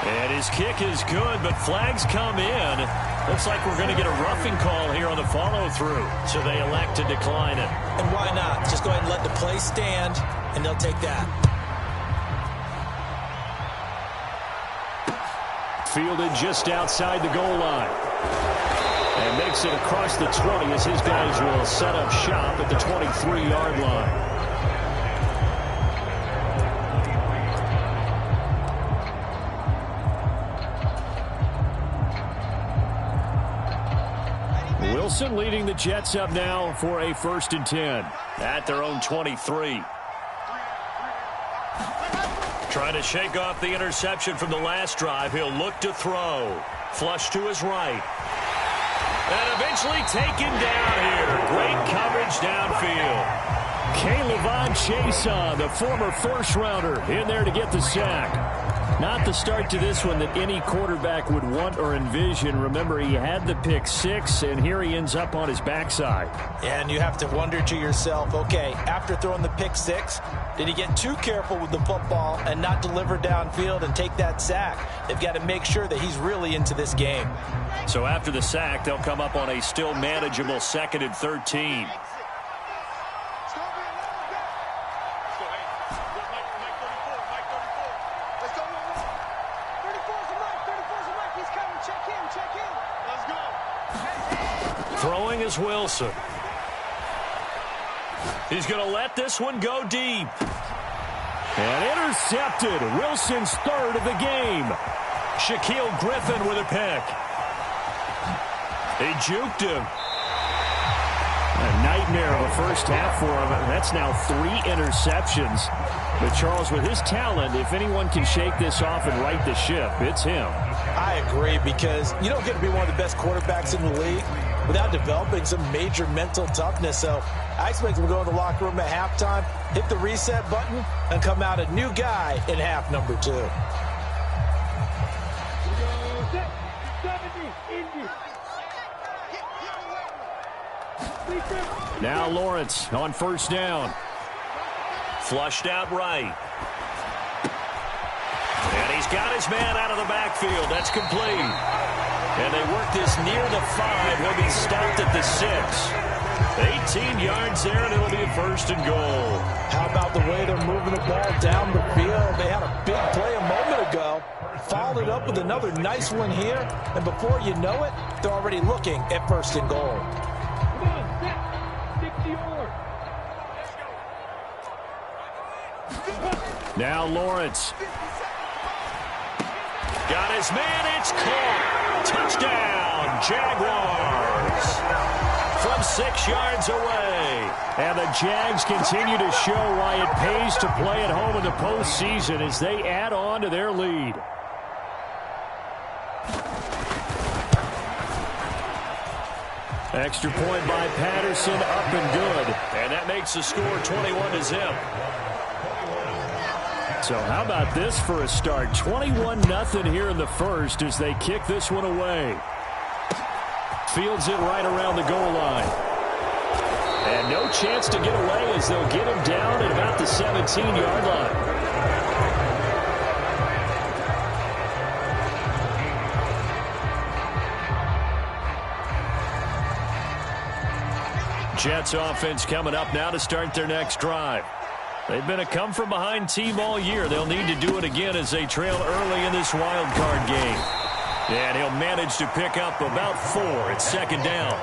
And his kick is good, but flags come in. Looks like we're going to get a roughing call here on the follow-through. So they elect to decline it. And why not? Just go ahead and let the play stand, and they'll take that. Fielded just outside the goal line. And makes it across the 20 as his guys will set up shop at the 23-yard line. Wilson leading the Jets up now for a 1st and 10 at their own 23. Trying to shake off the interception from the last drive. He'll look to throw. Flush to his right. And eventually taken down here. Great coverage downfield. K'Lavon Chaisson, the former first-rounder, in there to get the sack. Not the start to this one that any quarterback would want or envision. Remember, he had the pick 6, and here he ends up on his backside. And you have to wonder to yourself, okay, after throwing the pick 6, did he get too careful with the football and not deliver downfield and take that sack? They've got to make sure that he's really into this game. So after the sack, they'll come up on a still manageable 2nd and 13. Throwing is Wilson. He's going to let this one go deep. And intercepted. Wilson's 3rd of the game. Shaquille Griffin with a pick. He juked him. A nightmare of a first half for him. That's now 3 interceptions. But Charles, with his talent, if anyone can shake this off and right the ship, it's him. I agree, because you don't get to be one of the best quarterbacks in the league without developing some major mental toughness. So I expect him to go in the locker room at halftime, hit the reset button, and come out a new guy in half number 2. Now Lawrence on 1st down. Flushed out right. And he's got his man out of the backfield. That's complete. And they work this near the 5. He'll be stopped at the 6. 18 yards there, and it'll be a 1st and goal. How about the way they're moving the ball down the field? They had a big play a moment ago. Followed it up with another nice one here. And before you know it, they're already looking at 1st and goal. Come on, set. 60 yards. Now Lawrence. Got his man. It's caught. Touchdown, Jaguars. From 6 yards away. And the Jags continue to show why it pays to play at home in the postseason as they add on to their lead. Extra point by Patterson, up and good. And that makes the score 21-0. So how about this for a start? 21-0 here in the first as they kick this one away. Fields it right around the goal line. And no chance to get away as they'll get him down at about the 17-yard line. Jets offense coming up now to start their next drive. They've been a come-from-behind team all year. They'll need to do it again as they trail early in this wild card game. And he'll manage to pick up about 4. It's second down.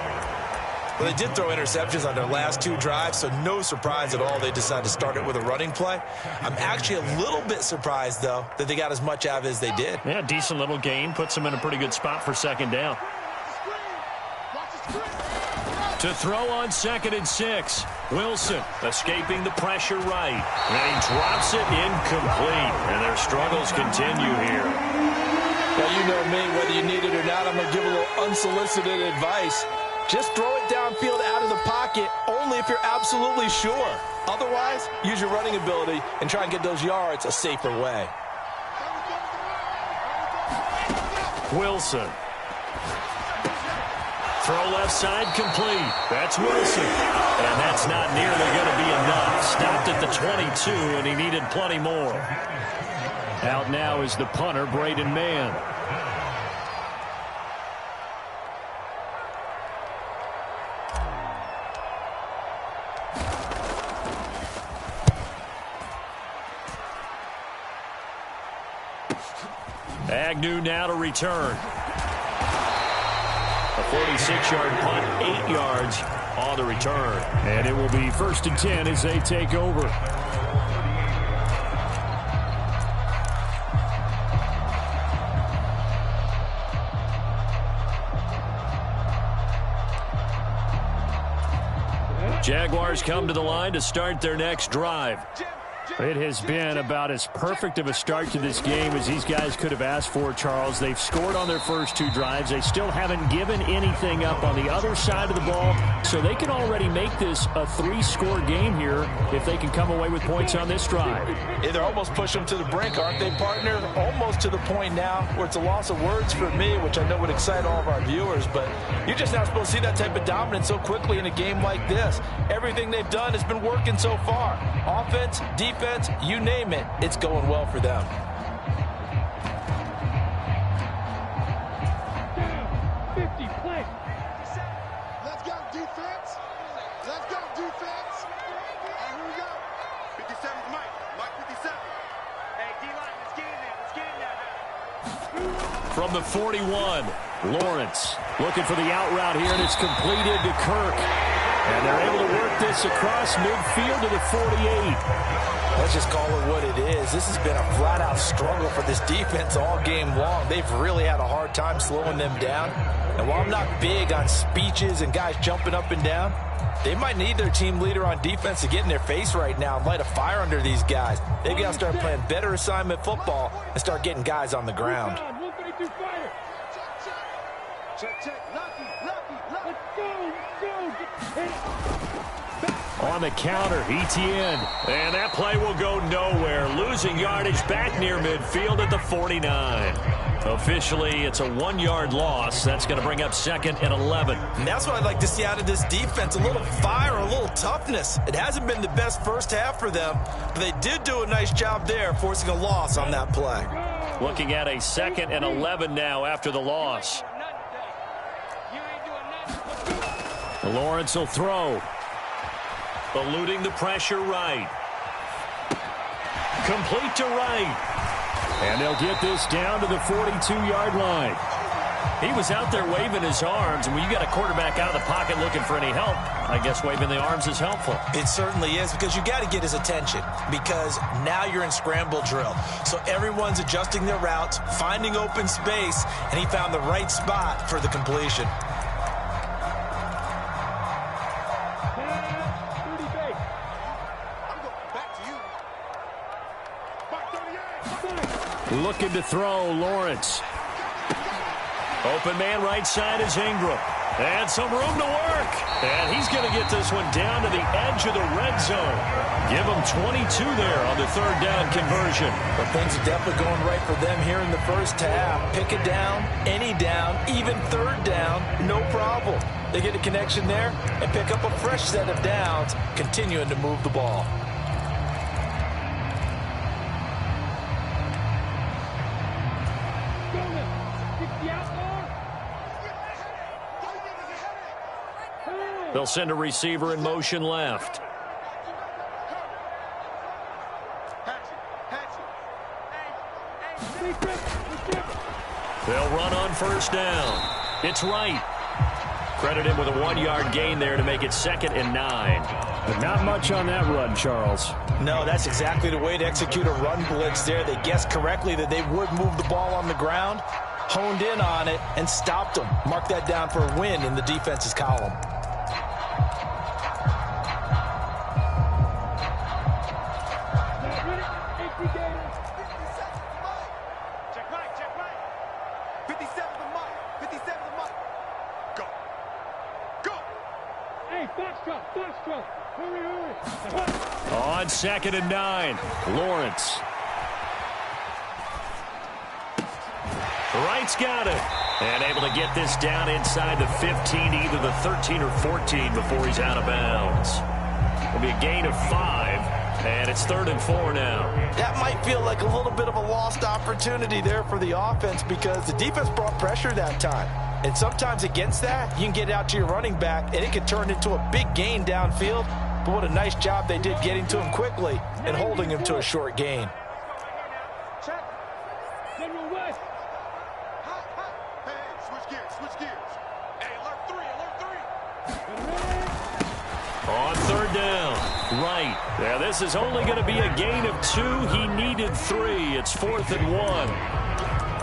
Well, they did throw interceptions on their last 2 drives, so no surprise at all they decided to start it with a running play. I'm actually a little bit surprised, though, that they got as much out of it as they did. Yeah, decent little gain. Puts them in a pretty good spot for second down. To throw on 2nd and 6. Wilson escaping the pressure right. And he drops it incomplete. And their struggles continue here. Well, you know me, whether you need it or not, I'm going to give a little unsolicited advice. Just throw it downfield out of the pocket only if you're absolutely sure. Otherwise, use your running ability and try and get those yards a safer way. Wilson. Throw left side complete. That's Wilson. And that's not nearly going to be enough. Stopped at the 22, and he needed plenty more. Out now is the punter, Braden Mann. Agnew now to return. A 46-yard punt, 8 yards on the return. And it will be 1st and 10 as they take over. Jaguars come to the line to start their next drive. It has been about as perfect of a start to this game as these guys could have asked for, Charles. They've scored on their first 2 drives. They still haven't given anything up on the other side of the ball, so they can already make this a 3-score game here if they can come away with points on this drive. Yeah, they're almost pushing them to the brink, aren't they, partner? Almost to the point now where it's a loss of words for me, which I know would excite all of our viewers, but you're just not supposed to see that type of dominance so quickly in a game like this. Everything they've done has been working so far. Offense, defense, you name it, it's going well for them. Down, 50, play. Let's go, defense. Let's go, defense. And here we go. 57's Mike. Mike 57. Hey, D-line, let's get in there. Let's get in there. From the 41, Lawrence looking for the out route here, and it's completed to Kirk. And they're able to work this across midfield to the 48. Let's just call it what it is. This has been a flat-out struggle for this defense all game long. They've really had a hard time slowing them down. And while I'm not big on speeches and guys jumping up and down, they might need their team leader on defense to get in their face right now and light a fire under these guys. They've got to start playing better assignment football and start getting guys on the ground. 132 fighter. Check. Lucky. Let's go. On the counter, Etienne. And that play will go nowhere. Losing yardage back near midfield at the 49. Officially, it's a 1-yard loss. That's going to bring up 2nd and 11. And that's what I'd like to see out of this defense. A little fire, a little toughness. It hasn't been the best first half for them, but they did do a nice job there, forcing a loss on that play. Looking at a 2nd and 11 now after the loss. Lawrence will throw. Eluding the pressure right. Complete to right. And they'll get this down to the 42-yard line. He was out there waving his arms, and when you got a quarterback out of the pocket looking for any help, I guess waving the arms is helpful. It certainly is, because you got to get his attention, because now you're in scramble drill. So everyone's adjusting their routes, finding open space, and he found the right spot for the completion. Looking to throw, Lawrence. Open man right side is Ingram. And some room to work. And he's going to get this one down to the edge of the red zone. Give him 22 there on the third down conversion. Well, things are definitely going right for them here in the first half. Pick it down, any down, even third down, no problem. They get a connection there and pick up a fresh set of downs, continuing to move the ball. They'll send a receiver in motion left. They'll run on first down. It's right. Credit him with a 1-yard gain there to make it 2nd and 9. But not much on that run, Charles. No, that's exactly the way to execute a run blitz there. They guessed correctly that they would move the ball on the ground, honed in on it, and stopped them. Mark that down for a win in the defense's column. On 2nd and 9, Lawrence. Wright's got it. And able to get this down inside the 15, either the 13 or 14 before he's out of bounds. It'll be a gain of 5, and it's 3rd and 4 now. That might feel like a little bit of a lost opportunity there for the offense, because the defense brought pressure that time. And sometimes against that, you can get out to your running back, and it can turn into a big gain downfield. But what a nice job they did getting to him quickly and holding him to a short gain. On 3rd down, right. Yeah, this is only going to be a gain of 2. He needed 3. It's 4th and 1.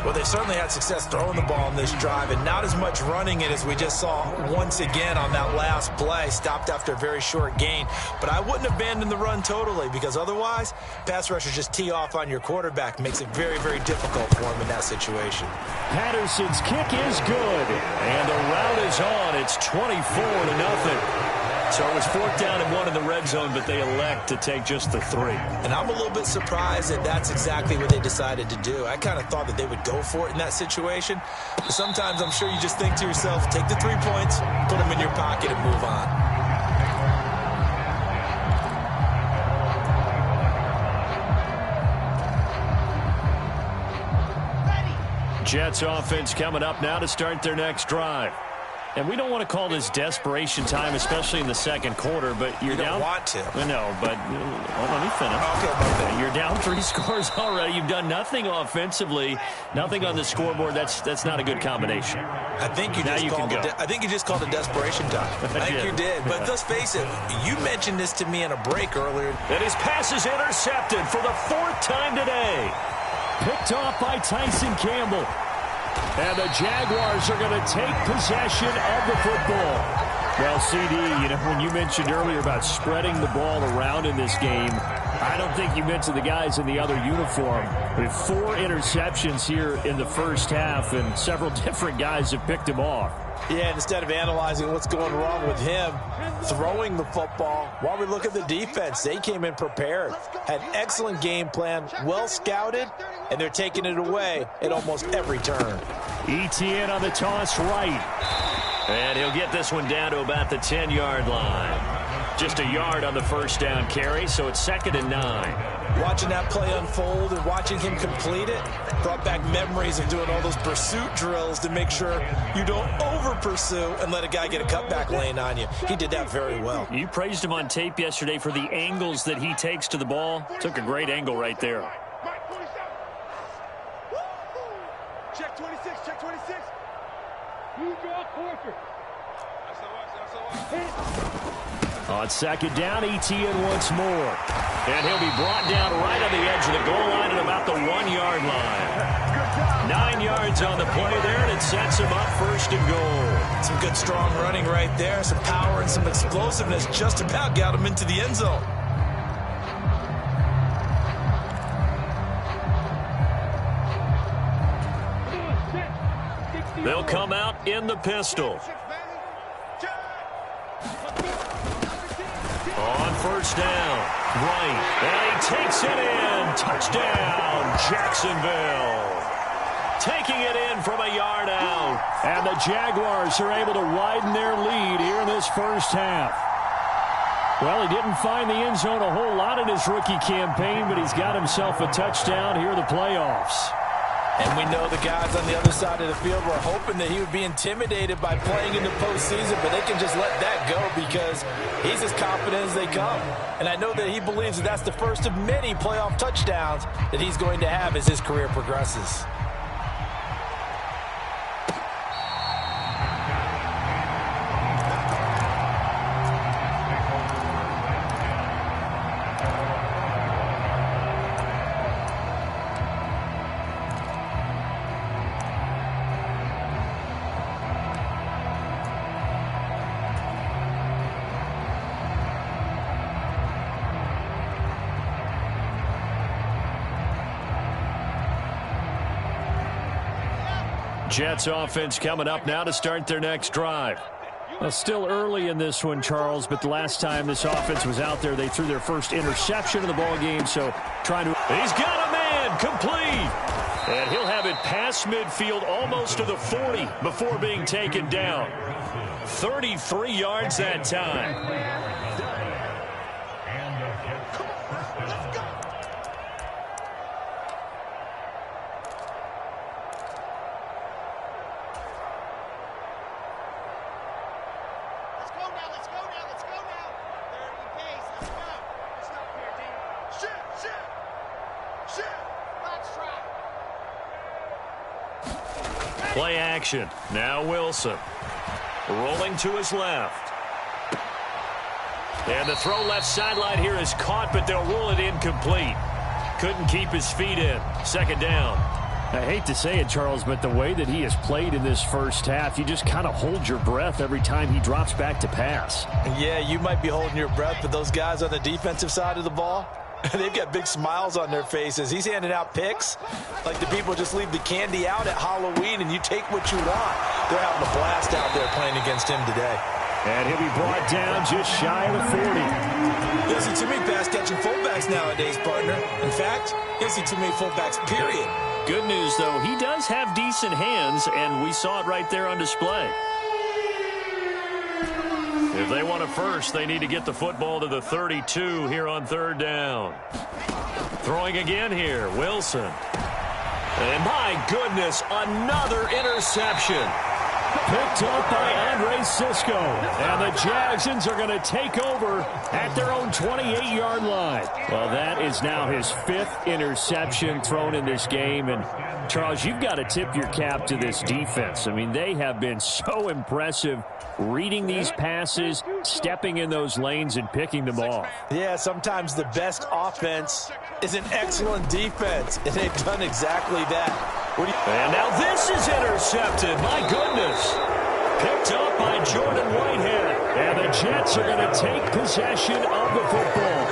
Well, they certainly had success throwing the ball in this drive, and not as much running it as we just saw once again on that last play. Stopped after a very short gain. But I wouldn't abandon the run totally, because otherwise, pass rushers just tee off on your quarterback. Makes it very, very difficult for him in that situation. Patterson's kick is good, and the route is on. It's 24-0. So it was 4th down and 1 in the red zone, but they elect to take just the 3. And I'm a little bit surprised that that's exactly what they decided to do. I kind of thought that they would go for it in that situation. But sometimes I'm sure you just think to yourself, take the 3 points, put them in your pocket, and move on. Jets offense coming up now to start their next drive. And we don't want to call this desperation time, especially in the second quarter, but you're down. You don't want to. No, but let me finish. Okay. You're down 3 scores already. You've done nothing offensively, nothing on the scoreboard. That's not a good combination. I think you just called it desperation time. I think you did. But let's face it, you mentioned this to me in a break earlier. And his pass is intercepted for the 4th time today. Picked off by Tyson Campbell. And the Jaguars are going to take possession of the football. Well, CD, when you mentioned earlier about spreading the ball around in this game, I don't think you mentioned the guys in the other uniform. We have 4 interceptions here in the first half, and several different guys have picked him off. Yeah, and instead of analyzing what's going wrong with him throwing the football, while we look at the defense, they came in prepared, had excellent game plan, well scouted, and they're taking it away at almost every turn. ETN on the toss right. And he'll get this one down to about the 10-yard line. Just a yard on the first down carry, so it's 2nd and 9. Watching that play unfold and watching him complete it brought back memories of doing all those pursuit drills to make sure you don't over-pursue and let a guy get a cutback lane on you. He did that very well. You praised him on tape yesterday for the angles that he takes to the ball. Took a great angle right there. Check 26, check 26. On second down, ETN once more. And he'll be brought down right on the edge of the goal line at about the 1-yard line. 9 yards on the play there, and it sets him up first and goal. Some good, strong running right there. Some power and some explosiveness just about got him into the end zone. They'll come out in the pistol. On first down, right, and he takes it in. Touchdown, Jacksonville. Taking it in from a yard out. And the Jaguars are able to widen their lead here in this first half. Well, he didn't find the end zone a whole lot in his rookie campaign, but he's got himself a touchdown here in the playoffs. And we know the guys on the other side of the field were hoping that he would be intimidated by playing in the postseason, but they can just let that go because he's as confident as they come. And I know that he believes that that's the first of many playoff touchdowns that he's going to have as his career progresses. Jets offense coming up now to start their next drive. Well, still early in this one, Charles, but the last time this offense was out there, they threw their first interception of the ball game, so trying to... He's got a man, complete! And he'll have it past midfield almost to the 40 before being taken down. 33 yards that time. Play action. Now Wilson. Rolling to his left. And the throw left sideline here is caught, but they'll rule it incomplete. Couldn't keep his feet in. Second down. I hate to say it, Charles, but the way that he has played in this first half, you just kind of hold your breath every time he drops back to pass. Yeah, you might be holding your breath, but those guys on the defensive side of the ball, they've got big smiles on their faces. He's handing out picks like the people just leave the candy out at Halloween and you take what you want. They're having a blast out there playing against him today. And he'll be brought down just shy of the 40. You don't see too many pass-catching fullbacks nowadays, partner. In fact, you don't see too many fullbacks, period. Good news, though, he does have decent hands, and we saw it right there on display. If they want a first, they need to get the football to the 32 here on third down. Throwing again here, Wilson. And my goodness, another interception. Picked up by Andre Cisco. And the Jagsons are going to take over at their own 28-yard line. Well, that is now his 5th interception thrown in this game. And, Charles, you've got to tip your cap to this defense. I mean, they have been so impressive reading these passes, stepping in those lanes, and picking them off. Yeah, sometimes the best offense is an excellent defense, and they've done exactly that. And now this is intercepted. My goodness. Picked up by Jordan Whitehead. And the Jets are going to take possession of the football.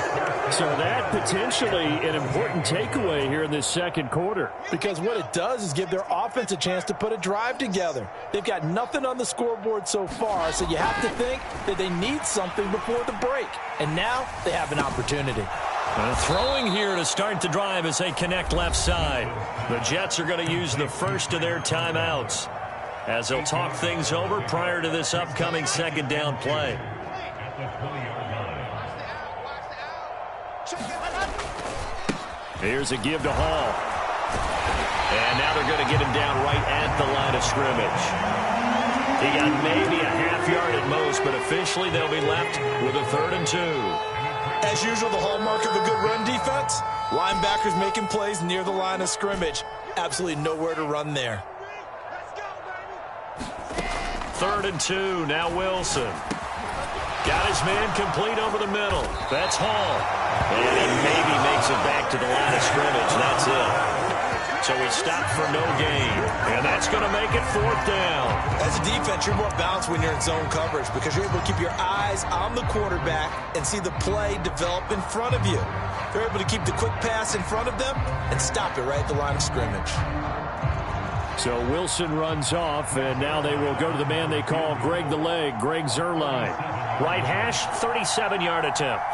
So that potentially an important takeaway here in this second quarter. Because what it does is give their offense a chance to put a drive together. They've got nothing on the scoreboard so far, so you have to think that they need something before the break. And now they have an opportunity. Throwing here to start the drive as they connect left side. The Jets are going to use the first of their timeouts as they'll talk things over prior to this upcoming second down play. Here's a give to Hall. And now they're going to get him down right at the line of scrimmage. He got maybe a half yard at most, but officially they'll be left with a 3rd and 2. As usual, the hallmark of a good run defense, linebackers making plays near the line of scrimmage. Absolutely nowhere to run there. 3rd and 2. Now Wilson. Got his man complete over the middle. That's Hall. And he maybe makes it back to the line of scrimmage. That's it. So he stopped for no gain. And that's going to make it 4th down. As a defense, you're more balanced when you're in zone coverage because you're able to keep your eyes on the quarterback and see the play develop in front of you. You're able to keep the quick pass in front of them and stop it right at the line of scrimmage. So Wilson runs off, and now they will go to the man they call Greg the Leg, Greg Zuerlein. Right hash, 37-yard attempt.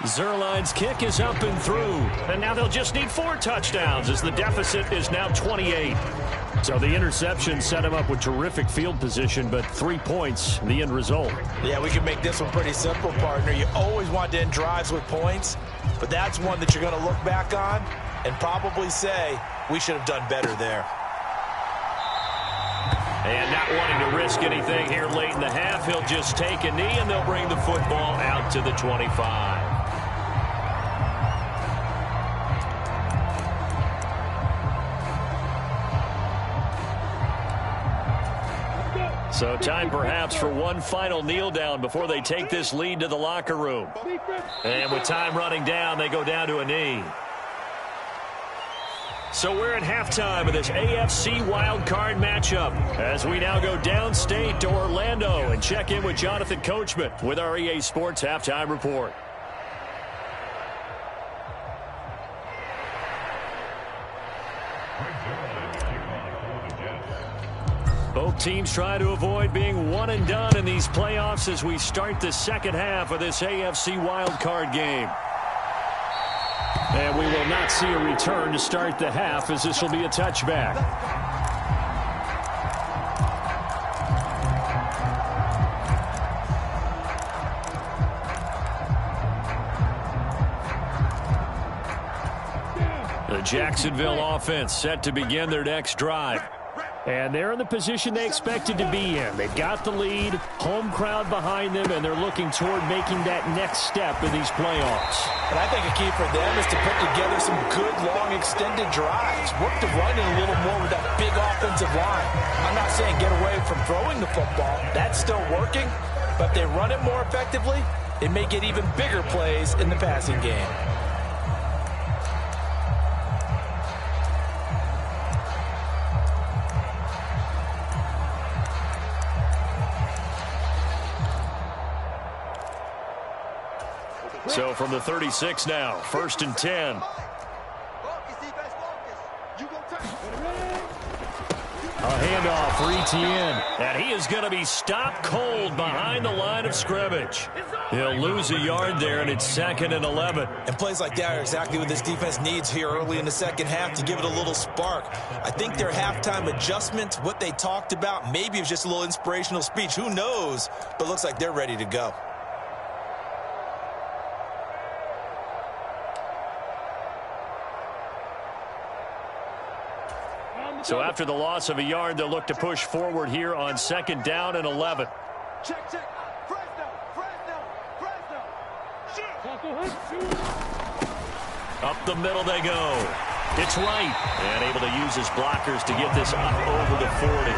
Zuerlein's kick is up and through. And now they'll just need 4 touchdowns as the deficit is now 28. So the interception set him up with terrific field position, but 3 points, the end result. Yeah, we can make this one pretty simple, partner. You always want to end drives with points, but that's one that you're going to look back on and probably say, we should have done better there. And not wanting to risk anything here late in the half, he'll just take a knee, and they'll bring the football out to the 25. So time perhaps for one final kneel down before they take this lead to the locker room. And with time running down, they go down to a knee. So we're at halftime of this AFC wildcard matchup as we now go downstate to Orlando and check in with Jonathan Coachman with our EA Sports Halftime Report. Both teams try to avoid being one and done in these playoffs as we start the second half of this AFC wildcard game. And we will not see a return to start the half as this will be a touchback. The Jacksonville offense set to begin their next drive. And they're in the position they expected to be in. They've got the lead, home crowd behind them, and they're looking toward making that next step in these playoffs. And I think a key for them is to put together some good, long, extended drives. Work the running a little more with that big offensive line. I'm not saying get away from throwing the football. That's still working. But if they run it more effectively, they may get even bigger plays in the passing game. So from the 36 now, 1st and 10. A handoff for Etienne, and he is going to be stopped cold behind the line of scrimmage. He'll lose a yard there, and it's 2nd and 11. And plays like that are exactly what this defense needs here early in the second half to give it a little spark. I think their halftime adjustment, what they talked about, maybe it was just a little inspirational speech. Who knows? But it looks like they're ready to go. So after the loss of a yard, they'll look to push forward here on 2nd down and 11. Check. Fresno. Up the middle they go. It's right. And able to use his blockers to get this up over the 40.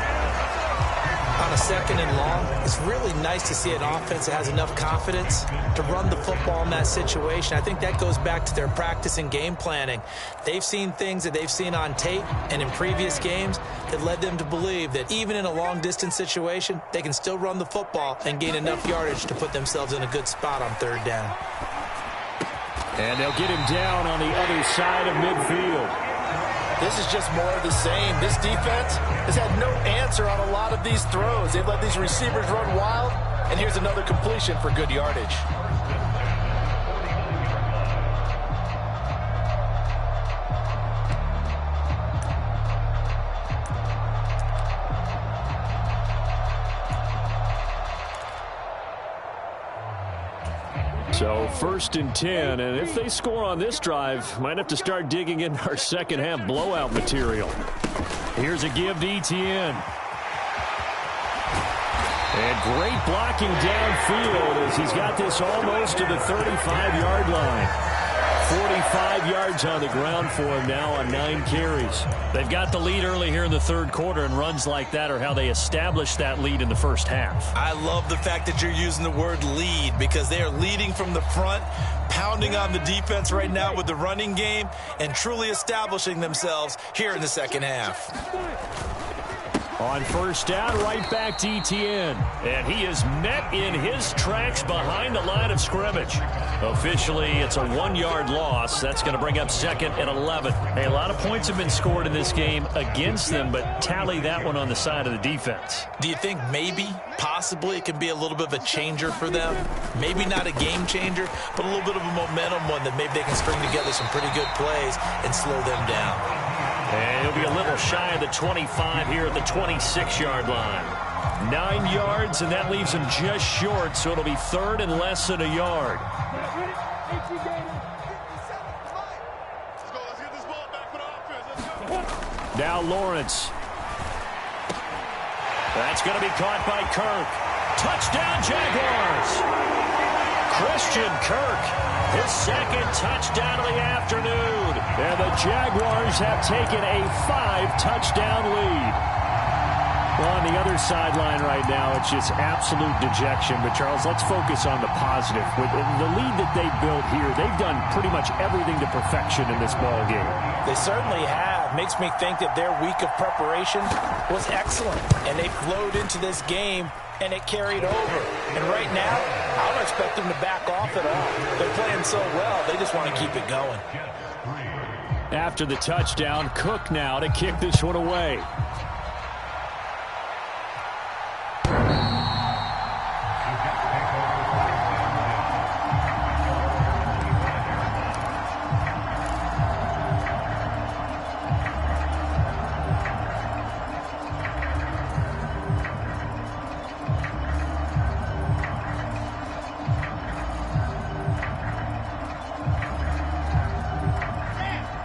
On a 2nd and long, it's really nice to see an offense that has enough confidence to run the football in that situation. I think that goes back to their practice and game planning. They've seen things that they've seen on tape and in previous games that led them to believe that even in a long-distance situation, they can still run the football and gain enough yardage to put themselves in a good spot on 3rd down. And they'll get him down on the other side of midfield. This is just more of the same. This defense has had no answer on a lot of these throws. They've let these receivers run wild, and here's another completion for good yardage. So 1st and 10, and if they score on this drive, might have to start digging in our second half blowout material. Here's a give to Etienne. And great blocking downfield as he's got this almost to the 35-yard line. 45 yards on the ground for him now on 9 carries. They've got the lead early here in the third quarter, and runs like that are how they establish that lead in the first half. I love the fact that you're using the word lead because they are leading from the front, pounding on the defense right now with the running game, and truly establishing themselves here in the second half. On first down, right back to Etienne. And he is met in his tracks behind the line of scrimmage. Officially, it's a 1-yard loss. That's going to bring up second and 11. Hey, a lot of points have been scored in this game against them, but tally that one on the side of the defense. Do you think maybe, possibly, it can be a little bit of a changer for them? Maybe not a game changer, but a little bit of a momentum one that maybe they can string together some pretty good plays and slow them down. And he'll be a little shy of the 25 here at the 26-yard line. 9 yards, and that leaves him just short, so it'll be third and less than a yard. Now Lawrence. That's going to be caught by Kirk. Touchdown, Jaguars! Christian Kirk, his second touchdown of the afternoon. And the Jaguars have taken a 5-touchdown lead. Well, on the other sideline right now, it's just absolute dejection. But, Charles, let's focus on the positive. With the lead that they built here, they've done pretty much everything to perfection in this ball game. They certainly have. Makes me think that their week of preparation was excellent. And they flowed into this game, and it carried over. And right now, I don't expect them to back off at all. They're playing so well, they just want to keep it going. After the touchdown, Cook now to kick this one away.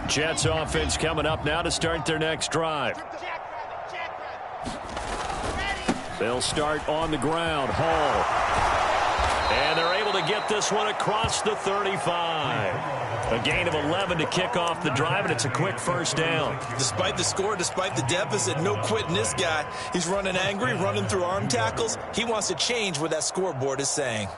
Jets offense coming up now to start their next drive. They'll start on the ground. Hall. And they're able to get this one across the 35. A gain of 11 to kick off the drive, and it's a quick first down. Despite the score, despite the deficit, no quitting this guy. He's running angry, running through arm tackles. He wants to change what that scoreboard is saying.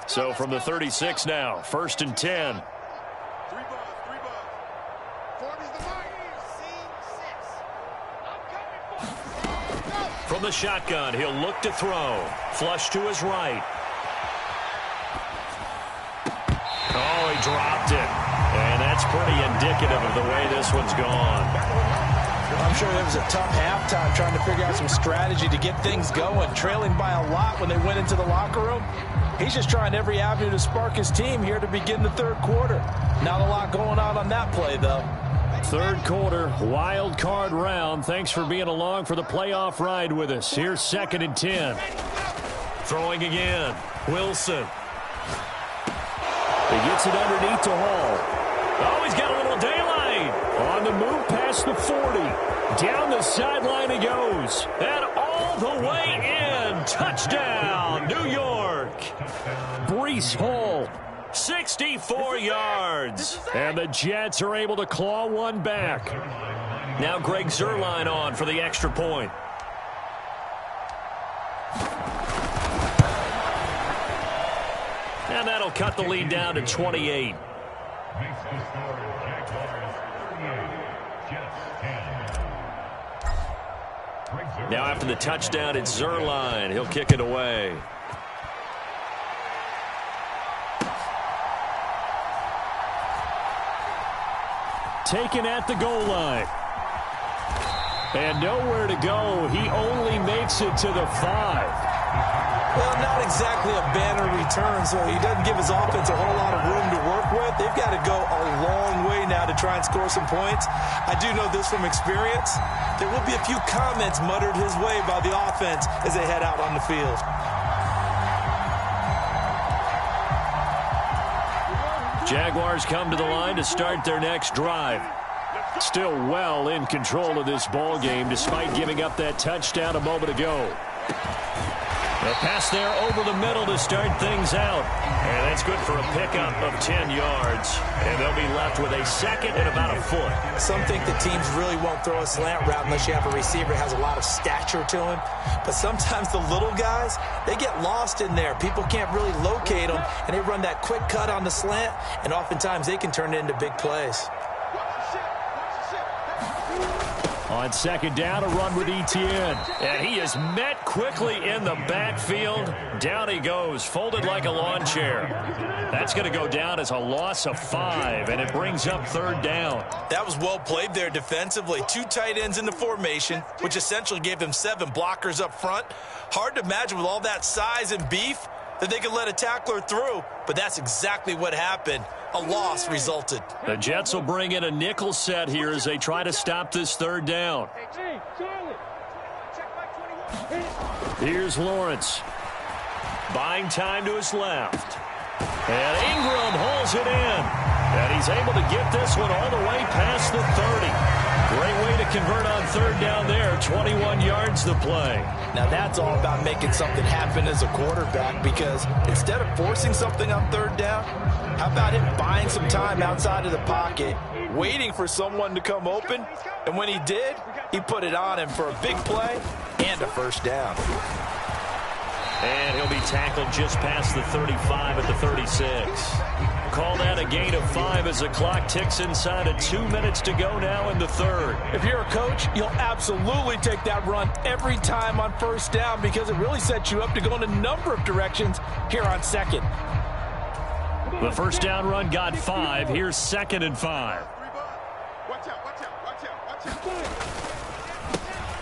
So from the 36 now, first and 10. From the shotgun, he'll look to throw. Flush to his right. Oh, he dropped it. And that's pretty indicative of the way this one's gone. I'm sure it was a tough halftime trying to figure out some strategy to get things going. Trailing by a lot when they went into the locker room. He's just trying every avenue to spark his team here to begin the third quarter. Not a lot going on that play, though. Third quarter, wild card round. Thanks for being along for the playoff ride with us. Here's second and 10. Throwing again. Wilson. He gets it underneath to Hall. Oh, he's got a little daylight. On the move past the 40. Down the sideline he goes. And all the way in. Touchdown, New York. Breece Hall. 64 yards. And the Jets are able to claw one back. Now Greg Zuerlein on for the extra point. And that'll cut the lead down to 28. Now after the touchdown, it's Zuerlein. He'll kick it away. Taken at the goal line. And nowhere to go. He only makes it to the 5. Well, not exactly a banner return, so he doesn't give his offense a whole lot of room to work with. They've got to go a long way now to try and score some points. I do know this from experience. There will be a few comments muttered his way by the offense as they head out on the field. Jaguars come to the line to start their next drive. Still well in control of this ball game despite giving up that touchdown a moment ago. The pass there over the middle to start things out. And that's good for a pickup of 10 yards. And they'll be left with a second and about a foot. Some think the teams really won't throw a slant route unless you have a receiver that has a lot of stature to him. But sometimes the little guys, they get lost in there. People can't really locate them, and they run that quick cut on the slant, and oftentimes they can turn it into big plays. On second down, a run with Etienne. And he is met quickly in the backfield. Down he goes, folded like a lawn chair. That's going to go down as a loss of 5, and it brings up third down. That was well played there defensively. 2 tight ends in the formation, which essentially gave them 7 blockers up front. Hard to imagine with all that size and beef that they could let a tackler through, but that's exactly what happened. A loss resulted. The Jets will bring in a nickel set here as they try to stop this third down. Here's Lawrence. Buying time to his left. And Ingram holds it in. And he's able to get this one all the way past the 30. Great way to convert on third down there. 21 yards to play. Now that's all about making something happen as a quarterback, because instead of forcing something on third down, how about him buying some time outside of the pocket, waiting for someone to come open, and when he did, he put it on him for a big play and a first down. And he'll be tackled just past the 35 at the 36. Call that a gain of 5 as the clock ticks inside of 2 minutes to go now in the third. If you're a coach, you'll absolutely take that run every time on first down, because it really sets you up to go in a number of directions here on second. The first down run got 5. Here's second and 5.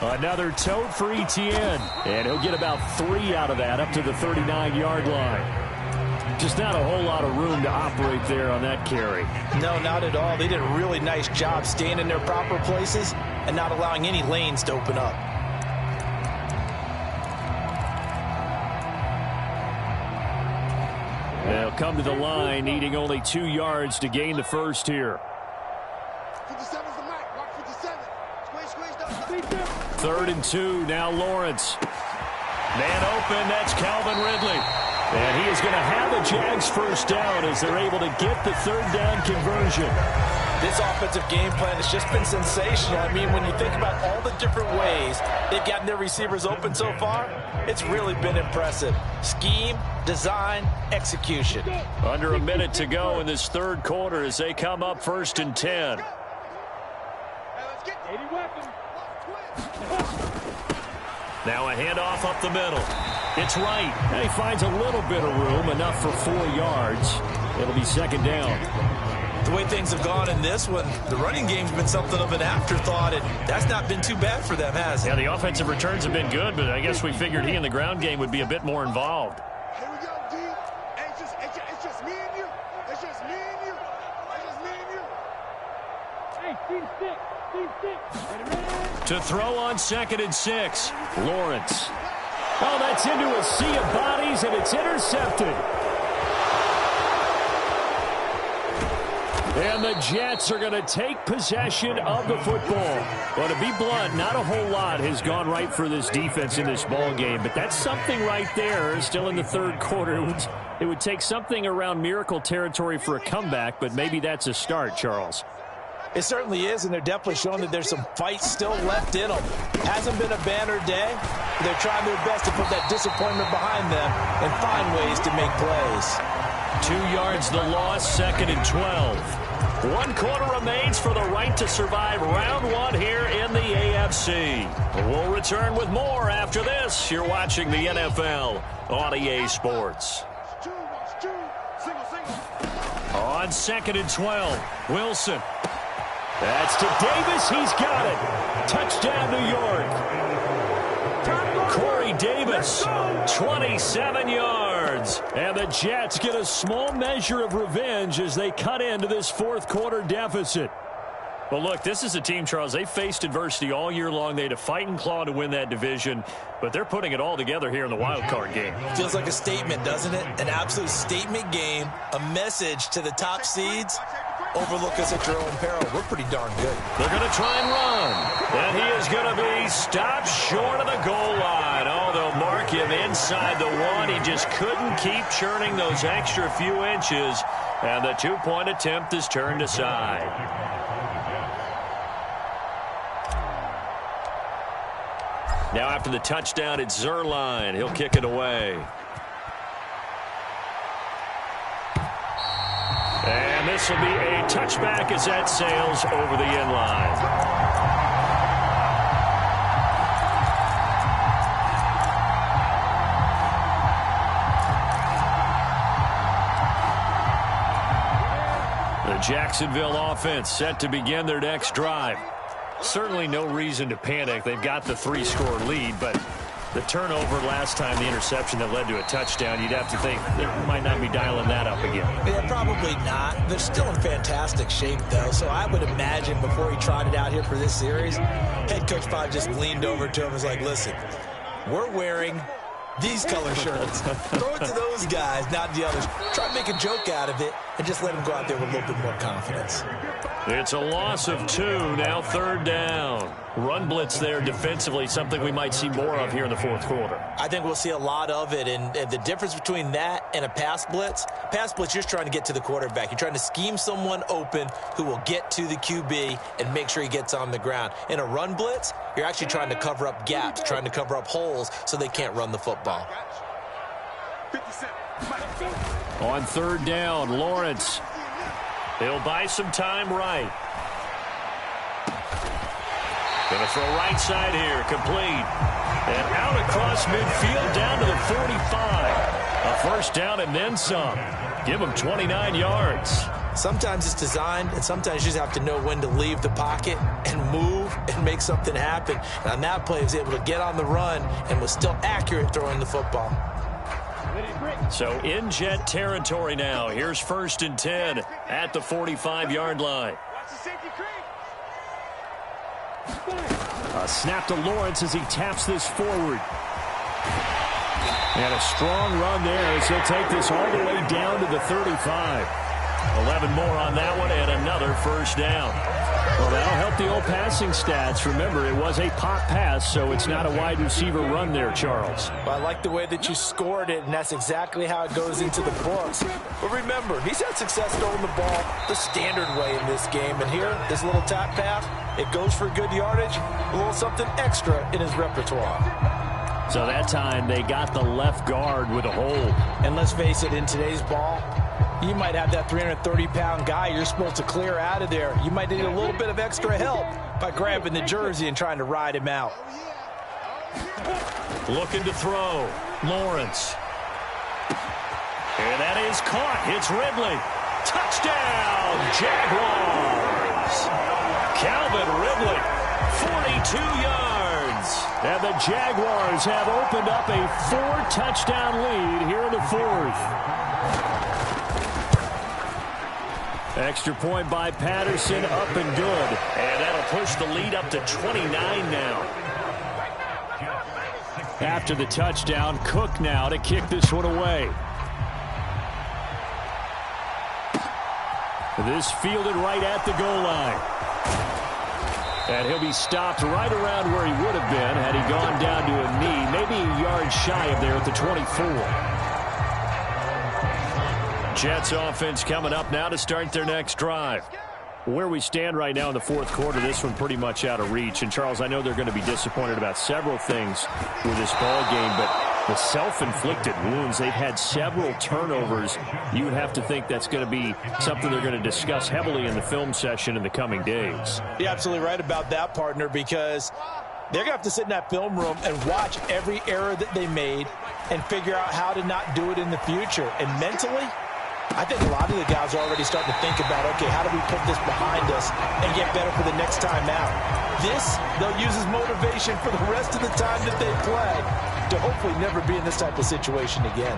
Another tote for Etienne. And he'll get about 3 out of that up to the 39-yard line. Just not a whole lot of room to operate there on that carry. No, not at all. They did a really nice job staying in their proper places and not allowing any lanes to open up. They'll come to the line, needing only 2 yards to gain the first here. 57's the mic. Mark 57. Squeeze. 3rd and 2. Now Lawrence. Man open. That's Calvin Ridley. And he is going to have a Jags first down as they're able to get the third down conversion. This offensive game plan has just been sensational. I mean, when you think about all the different ways they've gotten their receivers open so far, it's really been impressive. Scheme, design, execution. Under a minute to go in this third quarter as they come up 1st and 10. Now a handoff up the middle. It's right. And he finds a little bit of room, enough for 4 yards. It'll be second down. The way things have gone in this one, the running game's been something of an afterthought, and that's not been too bad for them, has it? Yeah, the offensive returns have been good, but I guess we figured he in the ground game would be a bit more involved. Here we go, D. It's just me and you. It's just me and you. It's just me and you. Hey, team stick. To throw on 2nd and 6. Lawrence. Oh, that's into a sea of bodies, and it's intercepted. And the Jets are going to take possession of the football. Well, to be blunt, not a whole lot has gone right for this defense in this ball game, but that's something right there. Still in the third quarter. It would take something around miracle territory for a comeback, but maybe that's a start, Charles. It certainly is, and they're definitely showing that there's some fight still left in them. Hasn't been a banner day. They're trying their best to put that disappointment behind them and find ways to make plays. 2 yards the loss, 2nd and 12. 1 quarter remains for the right to survive round 1 here in the AFC. We'll return with more after this. You're watching the NFL on EA Sports. On 2nd and 12, Wilson. That's to Davis. He's got it. Touchdown, New York. Corey Davis, 27 yards. And the Jets get a small measure of revenge as they cut into this fourth quarter deficit. Well, look, this is a team, Charles. They faced adversity all year long. They had to fight and claw to win that division, but they're putting it all together here in the wild card game. Feels like a statement, doesn't it? An absolute statement game, a message to the top seeds. Overlook us at your own peril. We're pretty darn good. They're going to try and run. And he is going to be stopped short of the goal line. Oh, they'll mark him inside the one. He just couldn't keep churning those extra few inches. And the two-point attempt is turned aside. Now after the touchdown, it's Zerline. He'll kick it away. And this will be a touchback as that sails over the end line. The Jacksonville offense set to begin their next drive. Certainly no reason to panic. They've got the 3-score lead, but the turnover last time, the interception that led to a touchdown, you'd have to think they might not be dialing that up again. Yeah, probably not. They're still in fantastic shape, though, so I would imagine before he trotted out here for this series, head coach probably just leaned over to him and was like, listen, we're wearing these color shirts. Throw it to those guys, not the others. Try to make a joke out of it and just let them go out there with a little bit more confidence. It's a loss of 2, now 3rd down. Run blitz there defensively, something we might see more of here in the 4th quarter. I think we'll see a lot of it, and the difference between that and a pass blitz, you're just trying to get to the quarterback. You're trying to scheme someone open who will get to the QB and make sure he gets on the ground. In a run blitz, you're actually trying to cover up gaps, trying to cover up holes so they can't run the football. On 3rd down, Lawrence. He'll buy some time right. Going to throw right side here, complete. And out across midfield down to the 45. A first down and then some. Give him 29 yards. Sometimes it's designed, and sometimes you just have to know when to leave the pocket and move and make something happen. And on that play, he was able to get on the run and was still accurate throwing the football. So in Jet territory now. Here's 1st and 10 at the 45-yard line. A snap to Lawrence as he taps this forward. And a strong run there as he'll take this all the way down to the 35. 11 more on that one and another first down. Well, that'll help the old passing stats. Remember, it was a pop pass, so it's not a wide receiver run there, Charles. Well, I like the way that you scored it, and that's exactly how it goes into the books. But remember, he's had success throwing the ball the standard way in this game. And here, this little tap pass, it goes for good yardage, a little something extra in his repertoire. So that time, they got the left guard with a hold. And let's face it, in today's ball, you might have that 330-pound guy you're supposed to clear out of there. You might need a little bit of extra help by grabbing the jersey and trying to ride him out. Looking to throw. Lawrence. And that is caught. It's Ridley. Touchdown, Jaguars. Calvin Ridley, 42 yards. And the Jaguars have opened up a 4-touchdown lead here in the 4th. Extra point by Patterson, up and good. And that'll push the lead up to 29 now. After the touchdown, Cook now to kick this one away. This fielded right at the goal line. And he'll be stopped right around where he would have been had he gone down to a knee, maybe a yard shy of there at the 24. Jets offense coming up now to start their next drive. Where we stand right now in the 4th quarter, this one pretty much out of reach. And, Charles, I know they're going to be disappointed about several things with this ball game, but the self-inflicted wounds, they've had several turnovers. You would have to think that's going to be something they're going to discuss heavily in the film session in the coming days. You're absolutely right about that, partner, because they're going to have to sit in that film room and watch every error that they made and figure out how to not do it in the future. And mentally, I think a lot of the guys are already starting to think about, okay, how do we put this behind us and get better for the next time out? This, they'll use as motivation for the rest of the time that they play to hopefully never be in this type of situation again.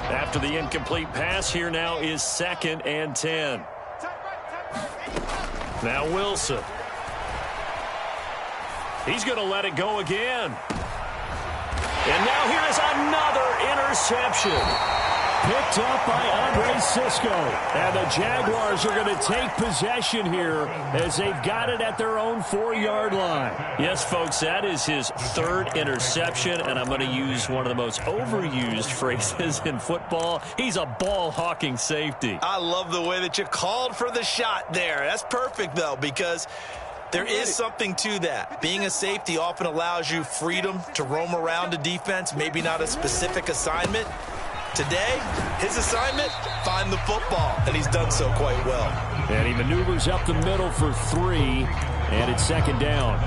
After the incomplete pass, here now is 2nd and 10. Now Wilson. He's going to let it go again. And now here is another interception. Picked up by Andre Cisco. And the Jaguars are going to take possession here as they've got it at their own 4-yard line. Yes, folks, that is his third interception, and I'm going to use one of the most overused phrases in football. He's a ball-hawking safety. I love the way that you called for the shot there. That's perfect, though, because there is something to that. Being a safety often allows you freedom to roam around a defense, maybe not a specific assignment. Today, his assignment, find the football, and he's done so quite well. And he maneuvers up the middle for 3, and it's second down.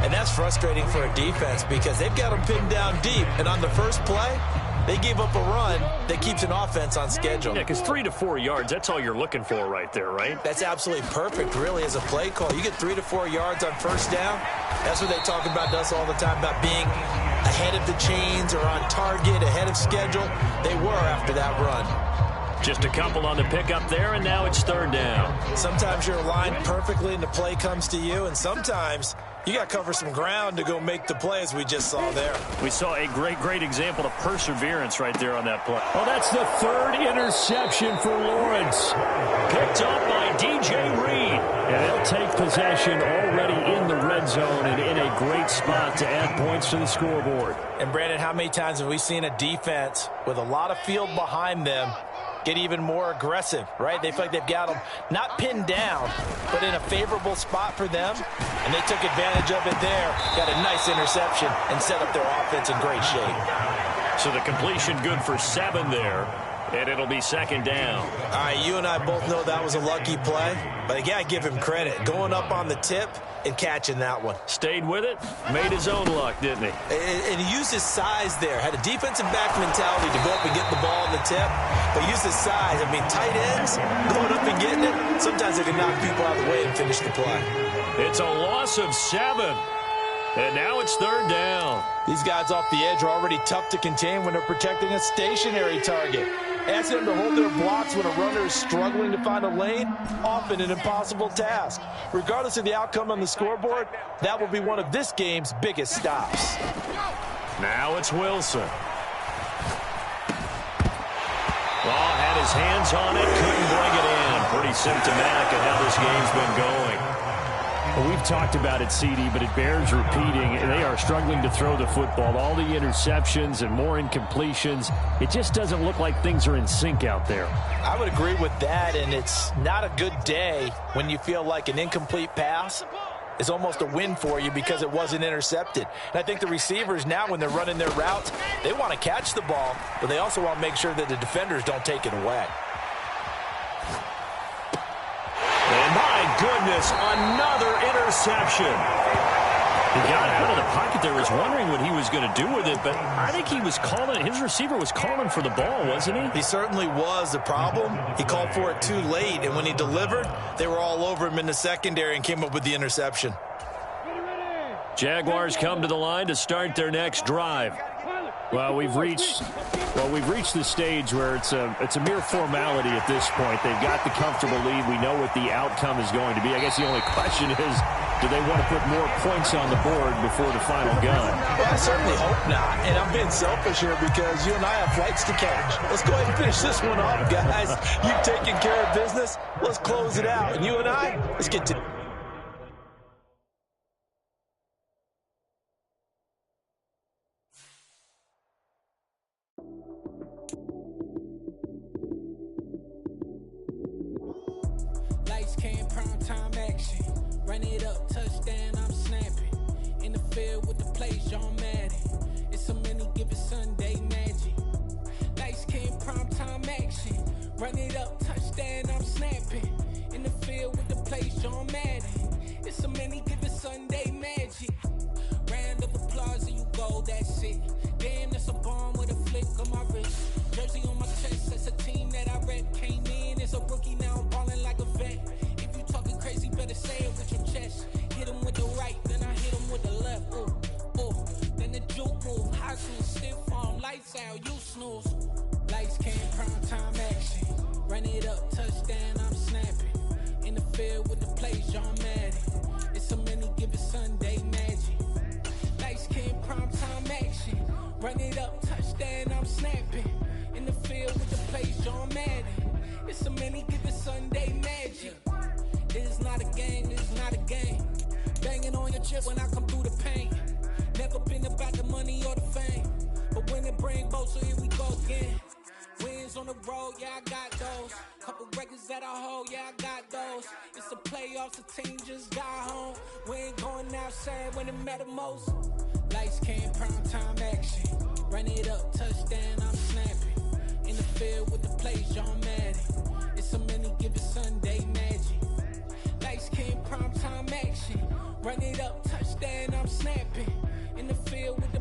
And that's frustrating for a defense because they've got him pinned down deep, and on the first play, they gave up a run that keeps an offense on schedule. Yeah, because 3 to 4 yards, that's all you're looking for right there, right? That's absolutely perfect, really, as a play call. You get 3 to 4 yards on first down. That's what they talk about to us all the time, about being ahead of the chains or on target, ahead of schedule. They were after that run. Just a couple on the pickup there, and now it's third down. Sometimes you're aligned perfectly and the play comes to you, and sometimes you got to cover some ground to go make the play, as we just saw there. We saw a great example of perseverance right there on that play. Oh, that's the third interception for Lawrence. Picked up by DJ Reed. And they'll take possession already in the red zone and in a great spot to add points to the scoreboard. And, Brandon, how many times have we seen a defense with a lot of field behind them get even more aggressive, right? They feel like they've got them not pinned down, but in a favorable spot for them, and they took advantage of it there, got a nice interception, and set up their offense in great shape. So the completion good for 7 there, and it'll be second down. All right, you and I both know that was a lucky play, but I got to give him credit. Going up on the tip and catching that one. Stayed with it, made his own luck, didn't he? And he used his size there. Had a defensive back mentality to go up and get the ball on the tip, but used his size. I mean, tight ends, going up and getting it, sometimes they can knock people out of the way and finish the play. It's a loss of 7. And now it's third down. These guys off the edge are already tough to contain when they're protecting a stationary target. Asking them to hold their blocks when a runner is struggling to find a lane, often an impossible task. Regardless of the outcome on the scoreboard, that will be one of this game's biggest stops. Now it's Wilson. Well, had his hands on it, couldn't bring it in. Pretty symptomatic of how this game's been going. Well, we've talked about it, CD, but it bears repeating. They are struggling to throw the football. All the interceptions and more incompletions. It just doesn't look like things are in sync out there. I would agree with that, and it's not a good day when you feel like an incomplete pass is almost a win for you because it wasn't intercepted. And I think the receivers now, when they're running their routes, they want to catch the ball, but they also want to make sure that the defenders don't take it away. And my goodness, another interception. He got out of the pocket there, was wondering what he was going to do with it, but I think he was calling, his receiver was calling for the ball, wasn't he? He certainly was. The problem, he called for it too late, and when he delivered, they were all over him in the secondary and came up with the interception. Jaguars come to the line to start their next drive. Well, we've reached the stage where it's a mere formality at this point. They've got the comfortable lead. We know what the outcome is going to be. I guess the only question is, do they want to put more points on the board before the final gun? Well, I certainly hope not. And I'm being selfish here because you and I have flights to catch. Let's go ahead and finish this one off, guys. You've taken care of business. Let's close it out. And you and I, let's get to Lights came, prime time action. Run it up, touchdown, I'm snapping. In the field with the play, John Madden. It's so many, give it Sunday magic. Lights came, prime time action. Run it up, touchdown, I'm snapping. In the field with the play, John Madden. It's so many, give it Sunday magic. Round of applause and you go, that's it. Damn, that's a bomb with a flick on my wrist. Jersey on my chest, that's a team that I rep. Came in as a rookie, now I'm balling like a vet. If you talking crazy, better say it with your chest. Hit him with the right, then I hit him with the left. Then the juke move, high school, stiff arm, lights out, you snooze. Lights came, prime time action. Run it up, touchdown, I'm snapping. In the field with the plays, y'all Madden. It's a many given Sunday magic. It's not a game, it's not a game. Banging on your chest when I come through the pain. Never been about the money or the fame. But when it bring both, so here we go again. Wins on the road, yeah, I got those. Couple records that I hold, yeah, I got those. It's the playoffs, the team just got home. We ain't going outside when it matter most. Lights came, prime time action. Run it up, touchdown, I'm snapping. In the field with the plays, John Madden. It's a many given Sunday magic. Lights came, prime time action. Run it up, touchdown, I'm snapping. In the field with